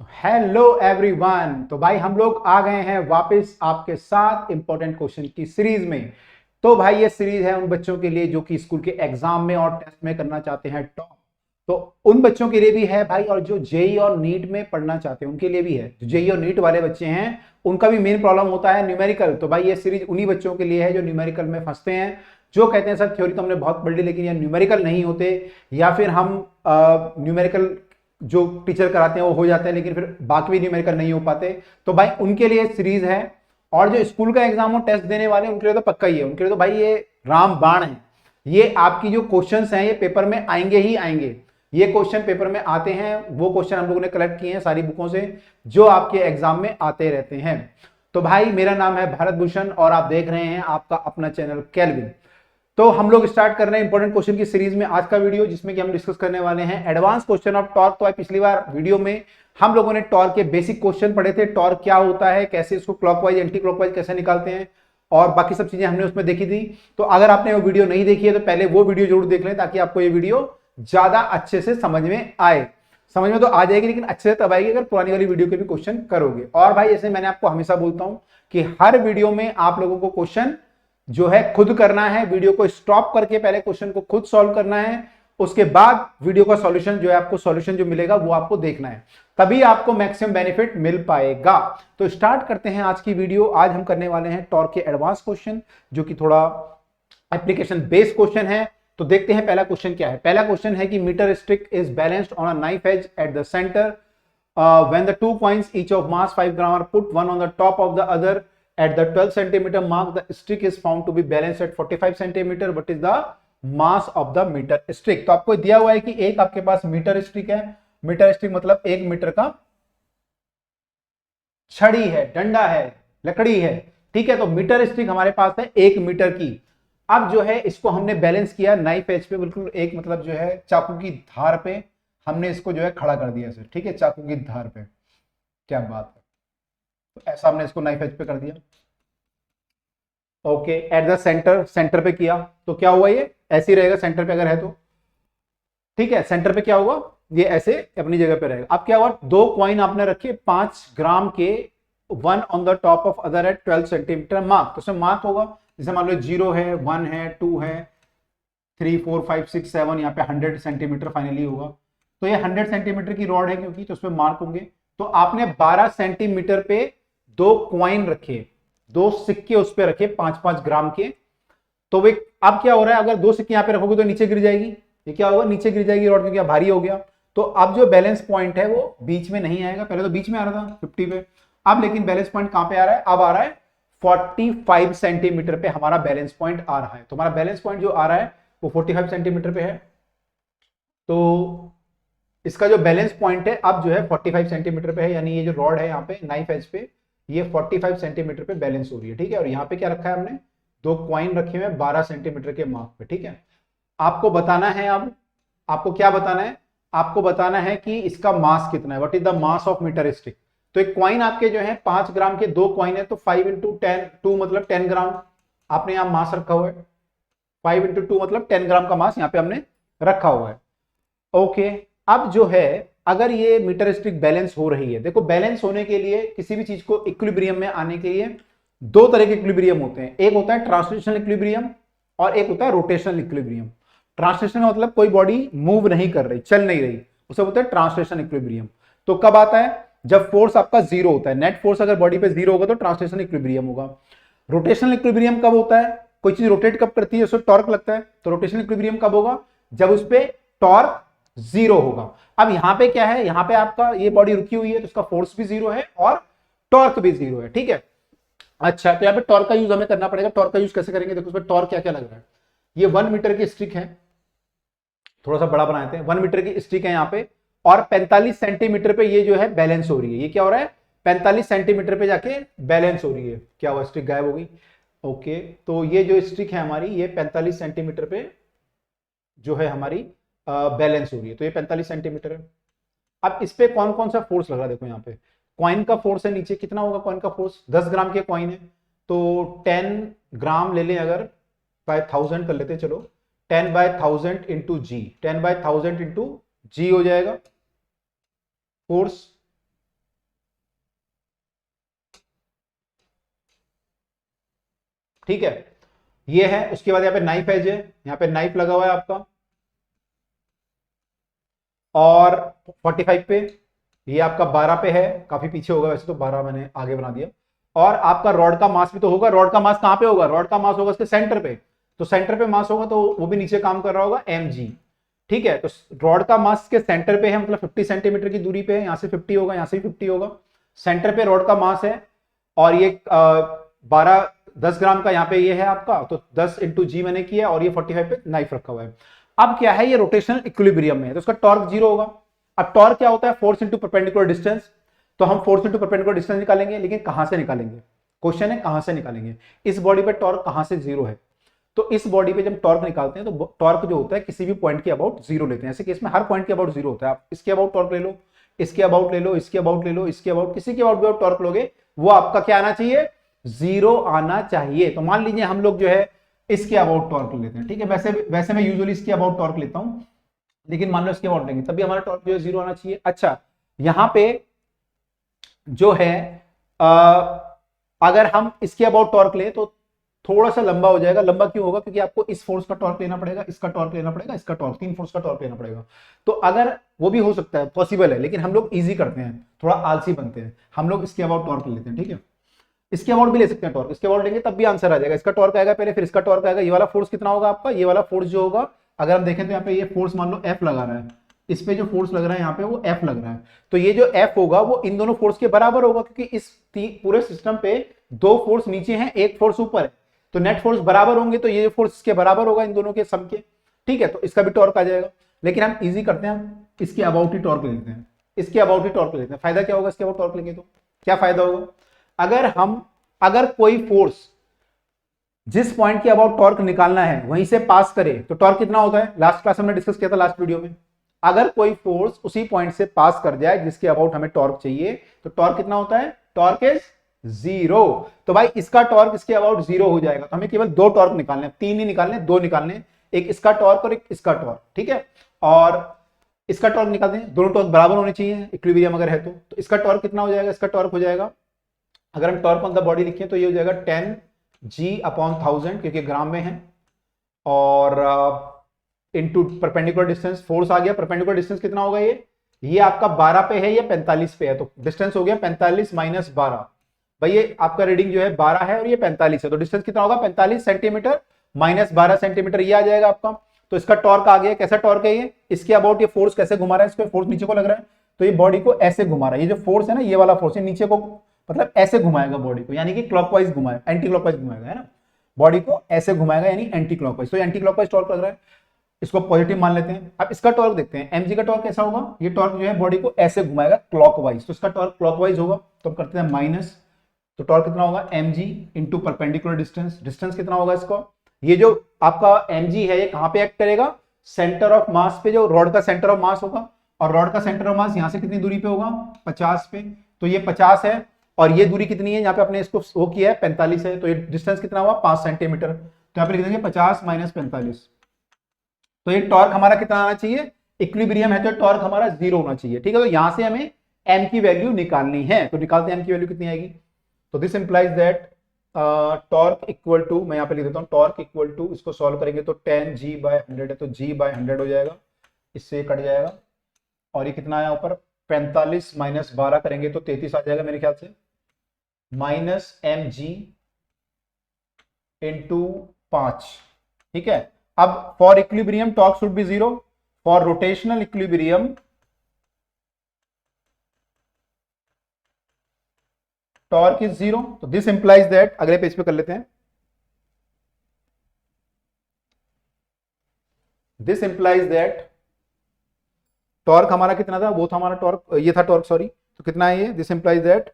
तो hello everyone. तो भाई हम लोग आ गए हैं वापस आपके साथ इंपॉर्टेंट क्वेश्चन की सीरीज में। तो भाई ये सीरीज है उन बच्चों के लिए जो कि स्कूल के एग्जाम में और टेस्ट में करना चाहते हैं टॉप। तो उन बच्चों के लिए भी है भाई, और जो जेई और नीट में पढ़ना चाहते हैं उनके लिए भी है। जो जेई और नीट वाले बच्चे हैं उनका भी मेन प्रॉब्लम होता है न्यूमेरिकल। तो भाई ये सीरीज उन्हीं बच्चों के लिए है जो न्यूमेरिकल में फंसते हैं, जो कहते हैं सर थ्योरी तो हमने बहुत पढ़ ली लेकिन ये न्यूमेरिकल नहीं होते, या फिर हम न्यूमेरिकल जो टीचर कराते हैं वो हो जाते हैं लेकिन फिर बाकी भी न्यूमेरिकल नहीं हो पाते। तो भाई उनके लिए सीरीज है। और जो स्कूल का एग्जाम हो टेस्ट देने वाले उनके लिए तो पक्का ही है, उनके लिए तो भाई ये राम बाण है। ये आपकी जो क्वेश्चंस हैं ये पेपर में आएंगे ही आएंगे। ये क्वेश्चन पेपर में आते हैं, वो क्वेश्चन हम लोगों ने कलेक्ट किए हैं सारी बुकों से जो आपके एग्जाम में आते रहते हैं। तो भाई मेरा नाम है भारत भूषण और आप देख रहे हैं आपका अपना चैनल केल्विन। तो हम लोग स्टार्ट कर रहे हैं इंपॉर्टेंट क्वेश्चन की सीरीज में आज का वीडियो, जिसमें कि हम डिस्कस करने वाले हैं एडवांस क्वेश्चन ऑफ टॉर्क। तो पिछली बार वीडियो में हम लोगों ने टॉर्क के बेसिक क्वेश्चन पढ़े थे, टॉर्क क्या होता है, कैसे इसको क्लॉकवाइज एंटी क्लॉकवाइज कैसे निकालते हैं, और बाकी सब चीजें हमने उसमें देखी थी। तो अगर आपने वो वीडियो नहीं देखी है तो पहले वो वीडियो जरूर देख लें ताकि आपको ये वीडियो ज्यादा अच्छे से समझ में आए। समझ में तो आ जाएगी लेकिन अच्छे से तब आएगी अगर पुरानी वाली वीडियो के भी क्वेश्चन करोगे। और भाई जैसे मैंने आपको हमेशा बोलता हूं कि हर वीडियो में आप लोगों को क्वेश्चन जो है खुद करना है, वीडियो को स्टॉप करके पहले क्वेश्चन को खुद सॉल्व करना है, उसके बाद वीडियो का सॉल्यूशन जो है आपको सॉल्यूशन जो मिलेगा वो आपको देखना है, तभी आपको मैक्सिमम बेनिफिट मिल पाएगा। तो स्टार्ट करते हैं आज की वीडियो। आज हम करने वाले हैं टॉर्क के एडवांस क्वेश्चन जो कि थोड़ा एप्लीकेशन बेस्ड क्वेश्चन है। तो देखते हैं पहला क्वेश्चन क्या है। पहला क्वेश्चन है कि metre stick is balanced on a knife edge at the centre when the two coins each of mass 5 gram are put one on the top of the other at the 12 centimeter mark, the stick is found to be balanced at 45 centimeter. What is the mass of the meter stick? तो आपको दिया हुआ है कि एक आपके पास metre stick है। Metre stick मतलब 1 मीटर का छड़ी है, डंडा है, लकड़ी है। ठीक है, तो मीटर स्टिक हमारे पास है 1 मीटर की। अब जो है इसको हमने बैलेंस किया नाइफ एज पे, बिल्कुल एक मतलब जो है चाकू की धार पे हमने इसको जो है खड़ा कर दिया इसे। ठीक है, चाकू की धार पे। क्या बात है। तो ऐसा हमने इसको नाइफ एज पे कर दिया। Okay, eight the centre, centre पे किया तो क्या हुआ, ये ऐसे ही रहेगा सेंटर पे अगर है तो। ठीक है, सेंटर पे क्या होगा, ये ऐसे अपनी जगह पे रहेगा। अब क्या हुआ, दो कॉइन आपने रखे 5 ग्राम के, one on the top of other at 12 centimetre mark. तो उसमें मार्क होगा, जैसे मान लो 0 है, 1 है, 2 है, 3 4 5 6 7, यहाँ पे 100 सेंटीमीटर फाइनली होगा। तो ये 100 सेंटीमीटर की रॉड है क्योंकि, तो उसमें मार्क होंगे। तो आपने 12 सेंटीमीटर पे दो क्वाइन रखे, दो सिक्के उस पे रखे 5-5 ग्राम के। तो वे अब क्या हो रहा है, अगर दो सिक्के यहां पे रखोगे तो नीचे गिर जाएगी। ये क्या होगा, नीचे गिर जाएगी रॉड क्योंकि भारी हो गया। तो अब जो बैलेंस पॉइंट है वो बीच में नहीं आएगा, पहले तो बीच में आ रहा था 50 पे। अब लेकिन बैलेंस पॉइंट कहां पे आ रहा है, अब आ रहा है 45 सेंटीमीटर पे हमारा बैलेंस पॉइंट आ रहा है। तो हमारा बैलेंस पॉइंट जो आ रहा है वो 45 सेंटीमीटर पे है। तो इसका जो बैलेंस पॉइंट है अब जो है 45 सेंटीमीटर पे है, यानी ये जो रॉड है यहाँ पे नाइफ एज पे ये 45 सेंटीमीटर पे बैलेंस हो रही है। ठीक है, और यहाँ पे क्या रखा है हमने, दो क्वाइन रखे हुए 12 सेंटीमीटर के मार्क पे। ठीक है, आपको बताना है, अब आपको क्या बताना है, आपको बताना है कि इसका मास कितना है, what is the mass of metre stick. तो एक क्वाइन आपके जो है 5 ग्राम के दो क्वाइन है, तो 5 इंटू 10, 2 मतलब 10 ग्राम आपने यहाँ मास रखा हुआ है। 5 इंटू 2 मतलब 10 ग्राम का मास यहाँ पे हमने रखा हुआ है। ओके, अब जो है अगर ये मीटर स्टिक बैलेंस हो रही है, देखो बैलेंस होने के लिए किसी भी चीज को इक्विलिब्रियम में आने के लिए दो तरह के इक्विलिब्रियम होते हैं। एक होता है ट्रांसलेशनल इक्विलिब्रियम और एक होता है रोटेशनल इक्विलिब्रियम। ट्रांसलेशन का मतलब कोई बॉडी मूव नहीं कर रही, चल नहीं रही, उसे बोलते हैं ट्रांसलेशन इक्विलिब्रियम। तो कब आता है, जब फोर्स आपका जीरो होता है, नेट फोर्स अगर बॉडी पे जीरो होगा तो ट्रांसलेशन इक्विलिब्रियम होगा। रोटेशनल इक्विलिब्रियम कब होता है, कोई चीज रोटेट कब करती है, उसमें टॉर्क लगता है। तो रोटेशनल इक्विलिब्रियम कब होगा, जब उस पे टॉर्क जीरो होगा। अब यहां पे क्या है, यहां पे आपका ये बॉडी रुकी हुई है तो उसका फोर्स भी जीरो है और टॉर्क भी जीरो है। ठीक है, अच्छा तो यहाँ पे टॉर्क का यूज हमें करना पड़ेगा। टॉर्क का यूज कैसे करेंगे, देखो उसमें टॉर्क क्या क्या लग रहा है। ये 1 मीटर की स्टिक है, थोड़ा सा बड़ा बनाते हैं, 1 मीटर की स्टिक है यहाँ पे, और 45 सेंटीमीटर पे ये जो है बैलेंस हो रही है। ये क्या हो रहा है, 45 सेंटीमीटर पे जाके बैलेंस हो रही है। क्या हुआ, स्टिक गायब हो गई। ओके, तो ये जो स्टिक है हमारी ये 45 सेंटीमीटर पे जो है हमारी बैलेंस हो रही है। तो ये 45 सेंटीमीटर है। अब इस पे कौन कौन सा फोर्स लग रहा है, देखो यहाँ पे कॉइन का फोर्स है नीचे, कितना होगा कॉइन का फोर्स, 10 ग्राम के कॉइन है तो 10 ग्राम ले लें, अगर बाय 1000 कर लेते, चलो 10/1000 इंटू जी, 10/1000 इंटू जी हो जाएगा फोर्स। ठीक है, ये है। उसके बाद यहाँ पे नाइफ एज है, यहाँ पे नाइफ लगा हुआ है आपका, और 45 पे, ये आपका 12 पे है, काफी पीछे होगा वैसे तो, 12 मैंने आगे बना दिया। और आपका रॉड का मास भी तो होगा, रॉड का मास कहां पे होगा, रॉड का मास होगा इसके सेंटर पे, तो सेंटर पे मास होगा तो वो भी नीचे काम कर रहा होगा mg। ठीक है, तो रॉड का मास के सेंटर पे है, मतलब 50 सेंटीमीटर की दूरी पे है, यहां से 50 होगा, यहां से 50 होगा, सेंटर पे रॉड का मास है। और ये 10 ग्राम का यहाँ पे ये है आपका, तो 10 इंटू जी मैंने किया, और ये 45 पे नाइफ रखा हुआ है। अब क्या है, ये रोटेशनल इक्विलिब्रियम में है, तो उसका टॉर्क 0 होगा। अब टॉर्क क्या होता है, फोर्स इंटू परपेंडिकुलर डिस्टेंस, तो हम फोर्स इंटू परपेंडिकुलर डिस्टेंस निकालेंगे, लेकिन कहां से निकालेंगे, क्वेश्चन है कहां से निकालेंगे। इस बॉडी पे टॉर्क कहां से 0 है, तो इस बॉडी पे जब टॉर्क निकालते हैं तो टॉर्क जो होता है किसी भी पॉइंट के अबाउट 0 लेते हैं। ऐसे केस में हर पॉइंट के अबाउट 0 होता है। आप इसके अबाउट टॉर्क ले लो, इसके अबाउट ले लो, इसके अबाउट ले लो, इसके अबाउट, किसी के अबाउट भी आप टॉर्क लोगे, वो आपका क्या आना चाहिए, 0 आना चाहिए। तो मान लीजिए हम लोग जो है इसके अबाउट टॉर्क लेते हैं, ठीक है, वैसे मैं यूजुअली इसके अबाउट टॉर्क लेता हूं, लेकिन मान लो इसके अबाउट लेंगे तभी हमारा टॉर्क जो है 0 आना चाहिए। अच्छा, यहां पे जो है अगर हम इसके अबाउट टॉर्क लें तो थोड़ा सा लंबा हो जाएगा। लंबा क्यों होगा, क्योंकि आपको इस फोर्स का टॉर्क लेना पड़ेगा, इसका टॉर्क लेना पड़ेगा, इसका टॉर्क, 3 फोर्स का टॉर्क लेना पड़ेगा। तो अगर वो भी हो सकता है, पॉसिबल है, लेकिन हम लोग इजी करते हैं, थोड़ा आलसी बनते हैं, हम लोग इसके अबाउट टॉर्क लेते हैं। ठीक है, इसके अबाउट भी ले सकते हैं टॉर्क, इसके अबाउट लेंगे तब भी आंसर आ जाएगा। इसका टॉर्क आएगा पहले, फिर इसका टॉर्क आएगा। ये वाला फोर्स कितना होगा आपका, ये वाला फोर्स जो होगा, अगर हम देखें तो यहाँ पे ये फोर्स मान लो F लगा रहा है, इस पे जो फोर्स लग रहा है यहाँ पे वो F लग रहा है, तो ये जो F होगा वो इन दोनों फोर्स के बराबर होगा, क्योंकि इस पूरे सिस्टम पे 2 फोर्स नीचे हैं, 1 फोर्स ऊपर है, तो नेट फोर्स बराबर होंगे, तो ये फोर्स इसके बराबर होगा, इन दोनों के सम के। ठीक है, तो इसका भी टॉर्क आ जाएगा। लेकिन हम इजी करते हैं, इसके अबाउट ही टॉर्क लेते हैं, इसके अबाउट ही टॉर्क लेते हैं। फायदा क्या होगा इसके अबाउट टॉर्क लेंगे तो, क्या फायदा होगा, अगर कोई फोर्स जिस पॉइंट के अबाउट टॉर्क निकालना है वहीं से पास करे तो टॉर्क कितना होता है, लास्ट क्लास हमने डिस्कस किया था, लास्ट वीडियो में। अगर कोई फोर्स उसी पॉइंट से पास कर जाए जिसके अबाउट हमें टॉर्क चाहिए, तो टॉर्क कितना होता है, टॉर्क इज 0। तो भाई इसका टॉर्क इसके अबाउट 0 हो जाएगा, तो हमें केवल 2 टॉर्क निकालने, 3 नहीं निकालने, 2 निकालने, एक इसका टॉर्क और एक इसका टॉर्क। ठीक है, और इसका टॉर्क निकालते हैं, दोनों टॉर्क बराबर होने चाहिए इक्विलिब्रियम अगर है तो इसका टॉर्क कितना हो जाएगा, इसका टॉर्क हो जाएगा, अगर हम टॉर्क ऑन द बॉडी लिखें तो ये हो जाएगा 10g/1000, क्योंकि ग्राम में है, और इनटू परपेंडिकुलर डिस्टेंस, फोर्स आ गया, परपेंडिकुलर डिस्टेंस कितना होगा, ये आपका 12 पे है या 45 पे है, तो डिस्टेंस हो गया 45 माइनस 12। भाई ये आपका रीडिंग जो है 12 है और ये 45 है, तो डिस्टेंस कितना होगा, 45 सेंटीमीटर माइनस 12 सेंटीमीटर, ये आ जाएगा आपका। तो इसका टॉर्क आ गया, कैसा टॉर्क है ये, इसके अबाउट ये फोर्स कैसे घुमा रहा है, इसको फोर्स नीचे को लग रहा है, तो ये बॉडी को ऐसे घुमा रहा है, ये जो फोर्स है ना, ये वाला फोर्स है नीचे को, मतलब ऐसे घुमाएगा बॉडी को, यानी कि क्लॉकवाइज घुमाएगा, एंटी क्लॉकवाइज घुमाएगा, है ना, बॉडी को ऐसे घुमाएगा, यानी एंटी क्लॉकवाइज, तो एंटी क्लॉकवाइज टॉर्क लग रहा है, इसको पॉजिटिव मान लेते हैं। अब इसका टॉर्क देखते हैं, mg का टॉर्क कैसा होगा, ये टॉर्क जो है बॉडी को ऐसे घुमाएगा क्लॉकवाइज, तो इसका टॉर्क क्लॉकवाइज होगा, तो हम करते हैं माइनस, तो टॉर्क कितना होगा, mg into perpendicular distance, distance कितना होगा इसको, ये जो आपका mg है ये कहां पे एक्ट करेगा, सेंटर ऑफ मास पे, जो रॉड का सेंटर ऑफ मास होगा, और रॉड का सेंटर ऑफ मास यहां से कितनी दूरी पे होगा, 50 पे, तो ये 50 है, और ये दूरी कितनी है, यहाँ पे अपने इसको वो किया है 45 है, तो ये डिस्टेंस कितना हुआ 5 सेंटीमीटर, तो यहाँ पे लिख देंगे 50 माइनस 45, तो ये टॉर्क हमारा कितना आना चाहिए, इक्विलिब्रियम है तो टॉर्क हमारा 0 होना चाहिए। ठीक है, तो यहां से हमें m की वैल्यू निकालनी है, तो निकालते हैं m की वैल्यू कितनी आएगी, तो this implies that torque equal to, मैं यहाँ पे लिख देता हूँ, टॉर्क इक्वल टू, इसको सॉल्व करेंगे तो 10g/100 है, तो g/100 हो जाएगा, इससे कट जाएगा, और ये कितना आया ऊपर 45 माइनस 12 करेंगे तो 33 आ जाएगा मेरे ख्याल से, माइनस mg इंटू 5। ठीक है, अब for equilibrium torque should be 0, for rotational equilibrium torque is 0, तो दिस इंप्लाइज दैट, अगले पेज पे कर लेते हैं, दिस इंप्लाइज दैट टॉर्क हमारा कितना था, वो था हमारा टॉर्क, ये था टॉर्क सॉरी, तो कितना है ये, this implies that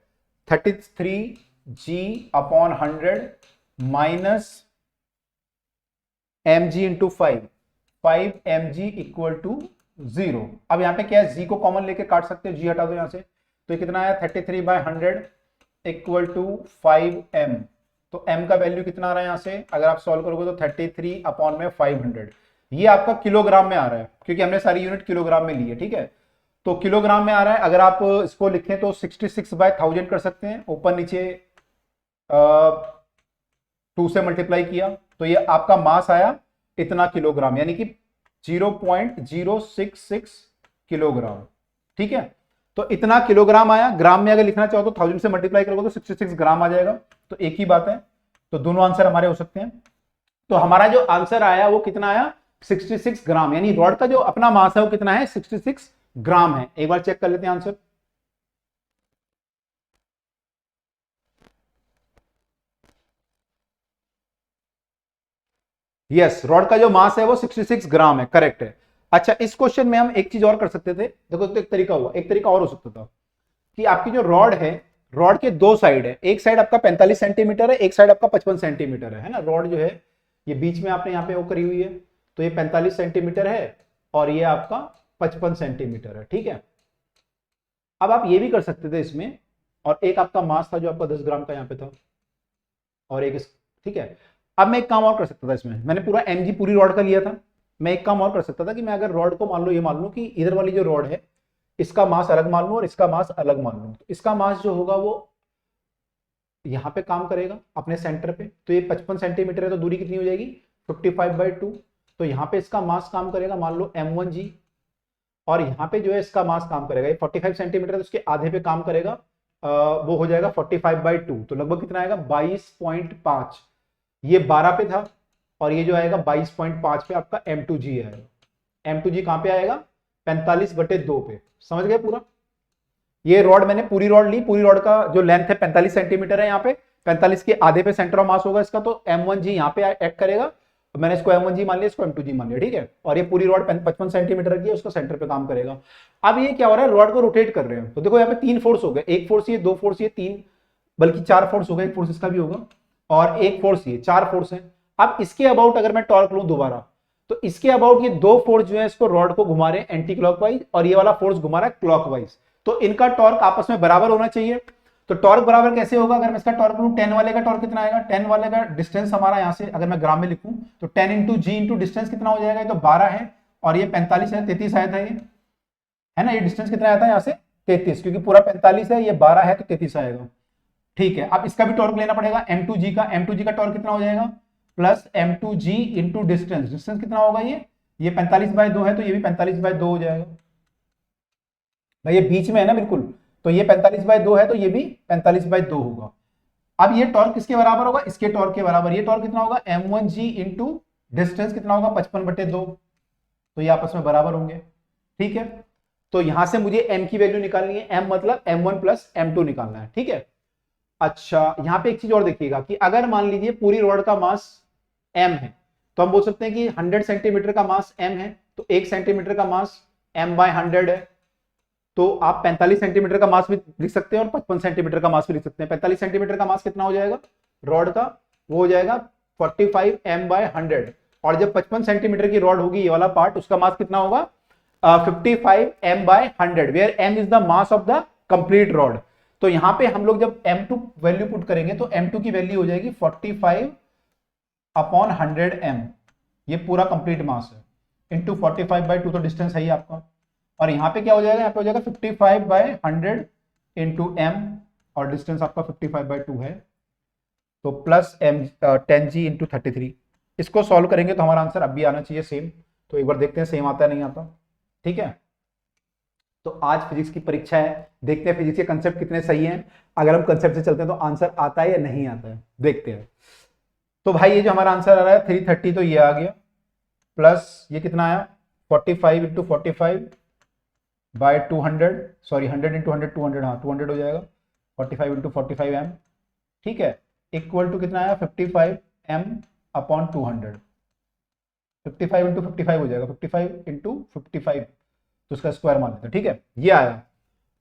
33g/100 minus mg into 5 mg equal to 0। अब यहाँ पे क्या है, g को कॉमन लेके काट सकते हैं, g हटा दो यहाँ से, तो ये कितना आया 33/100 इक्वल टू 5m, तो m का वैल्यू कितना आ रहा है यहाँ से, अगर आप सॉल्व करोगे तो 33/500, ये आपका किलोग्राम में आ रहा है, क्योंकि हमने सारी यूनिट किलोग्राम में ली है। ठीक है, तो किलोग्राम में आ रहा है, अगर आप इसको लिखें तो 66/1000 कर सकते हैं, ऊपर नीचे 2 से मल्टीप्लाई किया तो ये आपका मास आया इतना किलोग्राम, यानी कि 0.066 किलोग्राम। ठीक है, तो इतना किलोग्राम आया। ग्राम में अगर लिखना चाहो तो 1000 से मल्टीप्लाई करोगे तो 66 ग्राम आ जाएगा। तो एक ही बात है, तो दोनों आंसर हमारे हो सकते हैं। तो हमारा जो आंसर आया वो कितना आया, 66 ग्राम, यानी रॉड का जो अपना मास है वो कितना है, 66 ग्राम है। एक बार चेक कर लेते हैं आंसर। यस, रॉड का जो मास है वो 66 ग्राम है, करेक्ट है। अच्छा, इस क्वेश्चन में हम एक चीज और कर सकते थे। देखो, तो एक तरीका हुआ, एक तरीका और हो सकता था कि आपकी जो रॉड है, रॉड के दो साइड है, एक साइड आपका 45 सेंटीमीटर है, एक साइड आपका 55 सेंटीमीटर है ना। रॉड जो है ये बीच में आपने यहाँ पे वो करी हुई है, तो ये 45 सेंटीमीटर है और ये आपका 55 सेंटीमीटर है। ठीक है, अब आप ये भी कर सकते थे इसमें, और एक आपका मास था जो आपका 10 ग्राम का यहाँ पे था, और एक ठीक है। अब मैं एक काम और कर सकता था इसमें, मैंने पूरा mg पूरी रॉड का लिया था। मैं एक काम और कर सकता था कि मैं अगर रॉड को मान लो, ये मान लो कि इधर वाली जो रॉड है इसका मास अलग मान लूं और इसका मास अलग मान लूं, तो इसका मास जो होगा वो यहाँ पे काम करेगा अपने सेंटर पे। तो ये 55 सेंटीमीटर है, तो दूरी कितनी हो जाएगी, 55/2। तो यहाँ पे इसका मास काम करेगा मान लो m1g, और यहाँ पे जो है इसका मास काम करेगा, ये 45 सेंटीमीटर है तो उसके आधे पे काम करेगा, वो हो जाएगा 45/2। तो लगभग कितना आएगा, 22.5। ये 12 पे था और ये जो आएगा 22.5 पे आपका m2g आएगा। m2g कहाँ पे आएगा, 45/2 पे। समझ गए पूरा। ये रॉड मैंने पूरी रॉड ली, पूरी रॉड का जो लेंथ है 45 सेंटीमीटर है, यहाँ पे 45 के आधे पे सेंटर ऑफ मास होगा इसका, तो m1g यहाँ पे एक्ट करेगा। मैंने इसको m1g मान लिया, इसको m2g मान लिया। ठीक है, और ये पूरी रॉड 55 सेंटीमीटर की है, उसका सेंटर पे काम करेगा। अब ये क्या हो रहा है, रॉड को रोटेट कर रहे हैं, तो देखो यहाँ पे 3 फोर्स हो गए, एक फोर्स ये, 2 फोर्स ये, 3 बल्कि 4 फोर्स हो गए, एक फोर्स इसका भी होगा और एक फोर्स ये, 4 फोर्स है। अब इसके अबाउट अगर मैं टॉर्क लूं दोबारा, तो इसके अबाउट ये 2 फोर्स जो है इसको रॉड को घुमा रहे हैं एंटी क्लॉकवाइज, और ये वाला फोर्स घुमा रहा है क्लॉकवाइज। तो इनका टॉर्क आपस में बराबर होना चाहिए। तो टॉर्क बराबर कैसे होगा, अगर मैं इसका टॉर्क लूं, 10 वाले का टॉर्क कितना आएगा, 10 वाले का डिस्टेंस हमारा यहां से अगर मैं ग्राम में लिखूं तो 10 इंटू जी इंटू डिस्टेंस कितना हो जाएगा, ये तो 12 है और ये 45 है, 33 आया था ये, है ना। ये डिस्टेंस कितना आया था यहाँ से, 33, क्योंकि पूरा 45 है, ये 12 है तो 33 आएगा। ठीक है, अब इसका भी टॉर्क लेना पड़ेगा m2g का। m2g का टॉर्क कितना हो जाएगा, plus m2g into distance, distance कितना होगा, ये 45/2 है तो ये भी 45/2 हो जाएगा भाई, ये बीच में है ना बिल्कुल, तो ये 45/2 है तो ये भी 45/2 होगा। अब ये टॉर्क किसके बराबर होगा, इसके टॉर्क के बराबर। ये टॉर्क कितना होगा, m1g इंटू डिस्टेंस कितना होगा, 55/2, तो ये आपस में बराबर होंगे। ठीक है, तो यहां से मुझे m की वैल्यू निकालनी है, m मतलब m1 प्लस m2 निकालना है। ठीक है, अच्छा यहां पे एक चीज और देखिएगा कि अगर मान लीजिए पूरी रॉड का मास m है, तो हम बोल सकते हैं कि 100 सेंटीमीटर का मास m है, तो 1 सेंटीमीटर का मास m/100 है। तो आप 45 सेंटीमीटर का मास भी लिख सकते हैं और 55 सेंटीमीटर का मास भी लिख सकते हैं। 45 सेंटीमीटर का मास कितना हो जाएगा रॉड का, वो हो जाएगा 45 m/100, और जब 55 सेंटीमीटर की रॉड होगी ये वाला पार्ट, उसका मास कितना होगा, 55 m/100, where m is the mass of the complete rod. तो यहां पे हम लोग जब m2 वैल्यू पुट करेंगे तो m2 की वैल्यू हो जाएगी 45/100m, ये पूरा कंप्लीट मास है, इंटू 45/2, तो डिस्टेंस है ही आपका। और यहाँ पे क्या हो जाएगा, यहाँ पे हो जाएगा 55/100 इंटू m, और डिस्टेंस आपका 55/2 है, तो प्लस m 10g इंटू 33। इसको सॉल्व करेंगे तो हमारा आंसर अब भी आना चाहिए सेम। तो एक बार देखते हैं सेम आता है नहीं आता। ठीक है, तो आज फिजिक्स की परीक्षा है, देखते हैं फिजिक्स के कंसेप्ट कितने सही हैं। अगर हम कंसेप्ट से चलते हैं तो आंसर आता है या नहीं आता है, देखते हैं। तो भाई ये जो हमारा आंसर आ रहा है 330, तो ये आ गया, प्लस ये कितना आया 45 इंटू 45/200, सॉरी 100 इंटू 100, 200, हाँ 200 हो जाएगा, 45 इंटू 45m। ठीक है, इक्वल टू कितना आया 55m/200, 55 इंटू 55 हो जाएगा, 55 इंटू 55, तो उसका स्क्वायर मान लेते हैं। ठीक है, ये आया।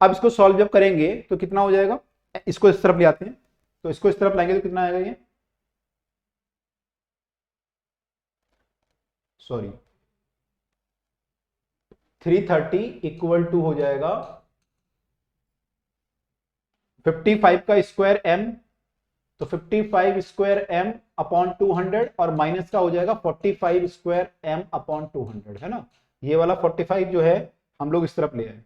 अब इसको सॉल्व जब करेंगे तो कितना हो जाएगा, इसको इस तरफ ले आते हैं, तो इसको इस तरफ लाएंगे तो कितना आएगा, ये सॉरी 330 इक्वल टू हो जाएगा 55 का स्क्वायर m, तो 55 स्क्वायर m/200, और माइनस का हो जाएगा 45 स्क्वायर m/200, है ना। ये वाला 45 जो है हम लोग इस तरफ ले आए,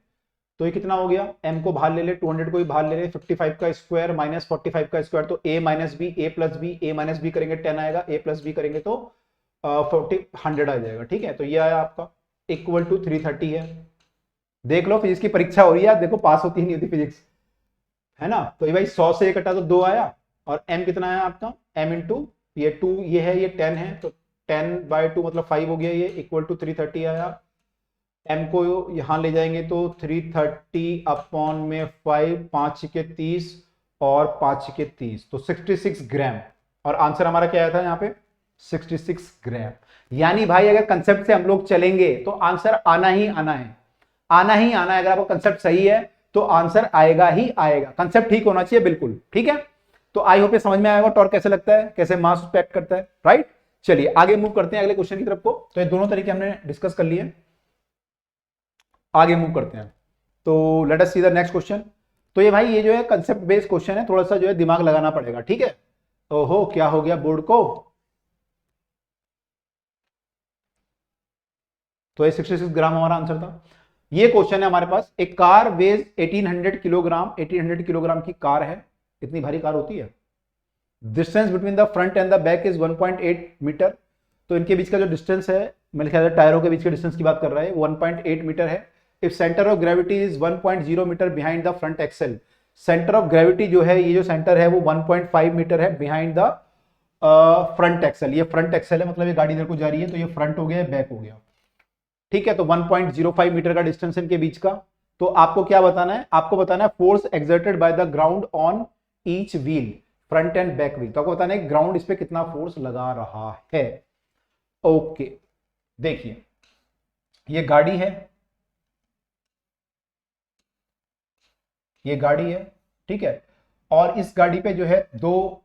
तो ये कितना हो गया, m को बाहर ले ले, 200 को भी बाहर ले ले, 55 का स्क्वायर माइनस 45 का स्क्वायर, तो a minus b, a plus b, a minus B करेंगे 10 आएगा, a प्लस बी करेंगे तो 100 आ जाएगा। ठीक है, तो ये आया आपका इक्वल टू 330 है। देख लो फिजिक्स की परीक्षा हो रही है, देखो पास होती नहीं होती फिजिक्स, है ना। तो ये भाई 100 से ये कटा तो 2 आया, और m कितना आया आपका, m इंटू ये 2 ये है, ये 10 है, तो 10/2 मतलब 5 हो गया, ये इक्वल टू 330 आया। m को यहां ले जाएंगे तो 330 अपॉन में 5, 5 के 30 और 5 के 30, तो 66 ग्राम। और आंसर हमारा क्या आया था यहाँ पे, 66 ग्राम। यानी भाई अगर कंसेप्ट से हम लोग चलेंगे तो आंसर आना ही आना है, आना ही आना है। अगर आपका कंसेप्ट सही है तो आंसर आएगा ही आएगा, कंसेप्ट ठीक होना चाहिए बिल्कुल। ठीक है, तो आई होप ये समझ में आएगा टॉर्क कैसे लगता है, कैसे मास एक्ट करता है, राइट। चलिए आगे मूव करते हैं अगले क्वेश्चन की तरफ को। तो ये दोनों तरीके हमने डिस्कस कर लिए, आगे मूव करते हैं। तो let us see the next question. तो ये भाई ये जो है कंसेप्ट बेस्ड क्वेश्चन है, थोड़ा सा जो है दिमाग लगाना पड़ेगा। ठीक है, ओहो क्या हो गया बोर्ड को, तो ये 66 ग्राम हमारा आंसर था। ये क्वेश्चन है हमारे पास, एक कार वेज 1800 किलोग्राम, 1800 किलोग्राम की कार है, इतनी भारी कार होती है। Distance between the front and the back is 1.8 metre. तो इनके बीच का जो डिस्टेंस है, मेरे ख्याल से टायरों के बीच के डिस्टेंस की बात कर रहा है, 1.8 मीटर है। If centre of gravity is 1.0 metre behind the front axle, centre of gravity जो है, ये जो सेंटर है वो 1.5 मीटर है बिहाइंड द फ्रंट एक्सेल। ये फ्रंट एक्सेल है, मतलब ये गाड़ी इधर को जा रही है, तो ये फ्रंट हो गया, बैक हो गया। ठीक है, तो 1.05 मीटर का डिस्टेंस इनके बीच का। तो आपको क्या बताना है, आपको बताना है force exerted by the ground on each wheel, front end back wheel. तो आपको बताना है ग्राउंड इस पे कितना फोर्स लगा रहा है। ओके, देखिए ये गाड़ी है, ये गाड़ी है, ठीक है। और इस गाड़ी पे जो है दो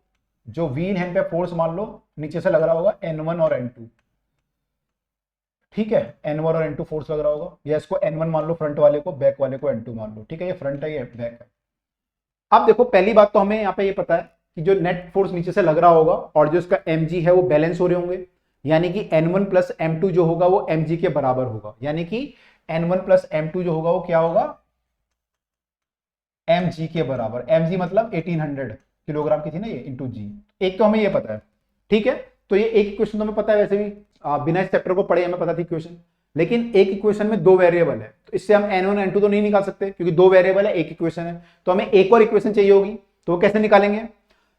जो व्हील है, इन पे फोर्स मान लो नीचे से लग रहा होगा N1 और N2। ठीक है, N1 और N2 फोर्स लग रहा होगा, या इसको N1 मान लो फ्रंट वाले को, बैक वाले को N2 मान लो। ठीक है, ये फ्रंट है, ये बैक है। अब देखो पहली बात तो हमें यहाँ पे ये पता है कि जो नेट फोर्स नीचे से लग रहा होगा और जो इसका mg है वो बैलेंस हो रहे होंगे, यानी कि N1 प्लस M2 जो होगा वो mg के बराबर होगा, यानी कि N1 प्लस M2 जो होगा वो क्या होगा, mg के बराबर। mg मतलब 1800 किलोग्राम की थी ना ये, इंटू जी। एक तो हमें ये पता है, ठीक है। तो ये एक इक्वेशन तो हमें पता है, वैसे भी बिना इस चैप्टर को पढ़े हमें पता थी इक्वेशन। लेकिन एक इक्वेशन में दो वेरिएबल है, तो इससे हम N1 N2 तो नहीं निकाल सकते, क्योंकि दो वेरिएबल है, एक इक्वेशन है। तो हमें एक और इक्वेशन चाहिए होगी, तो वो कैसे निकालेंगे।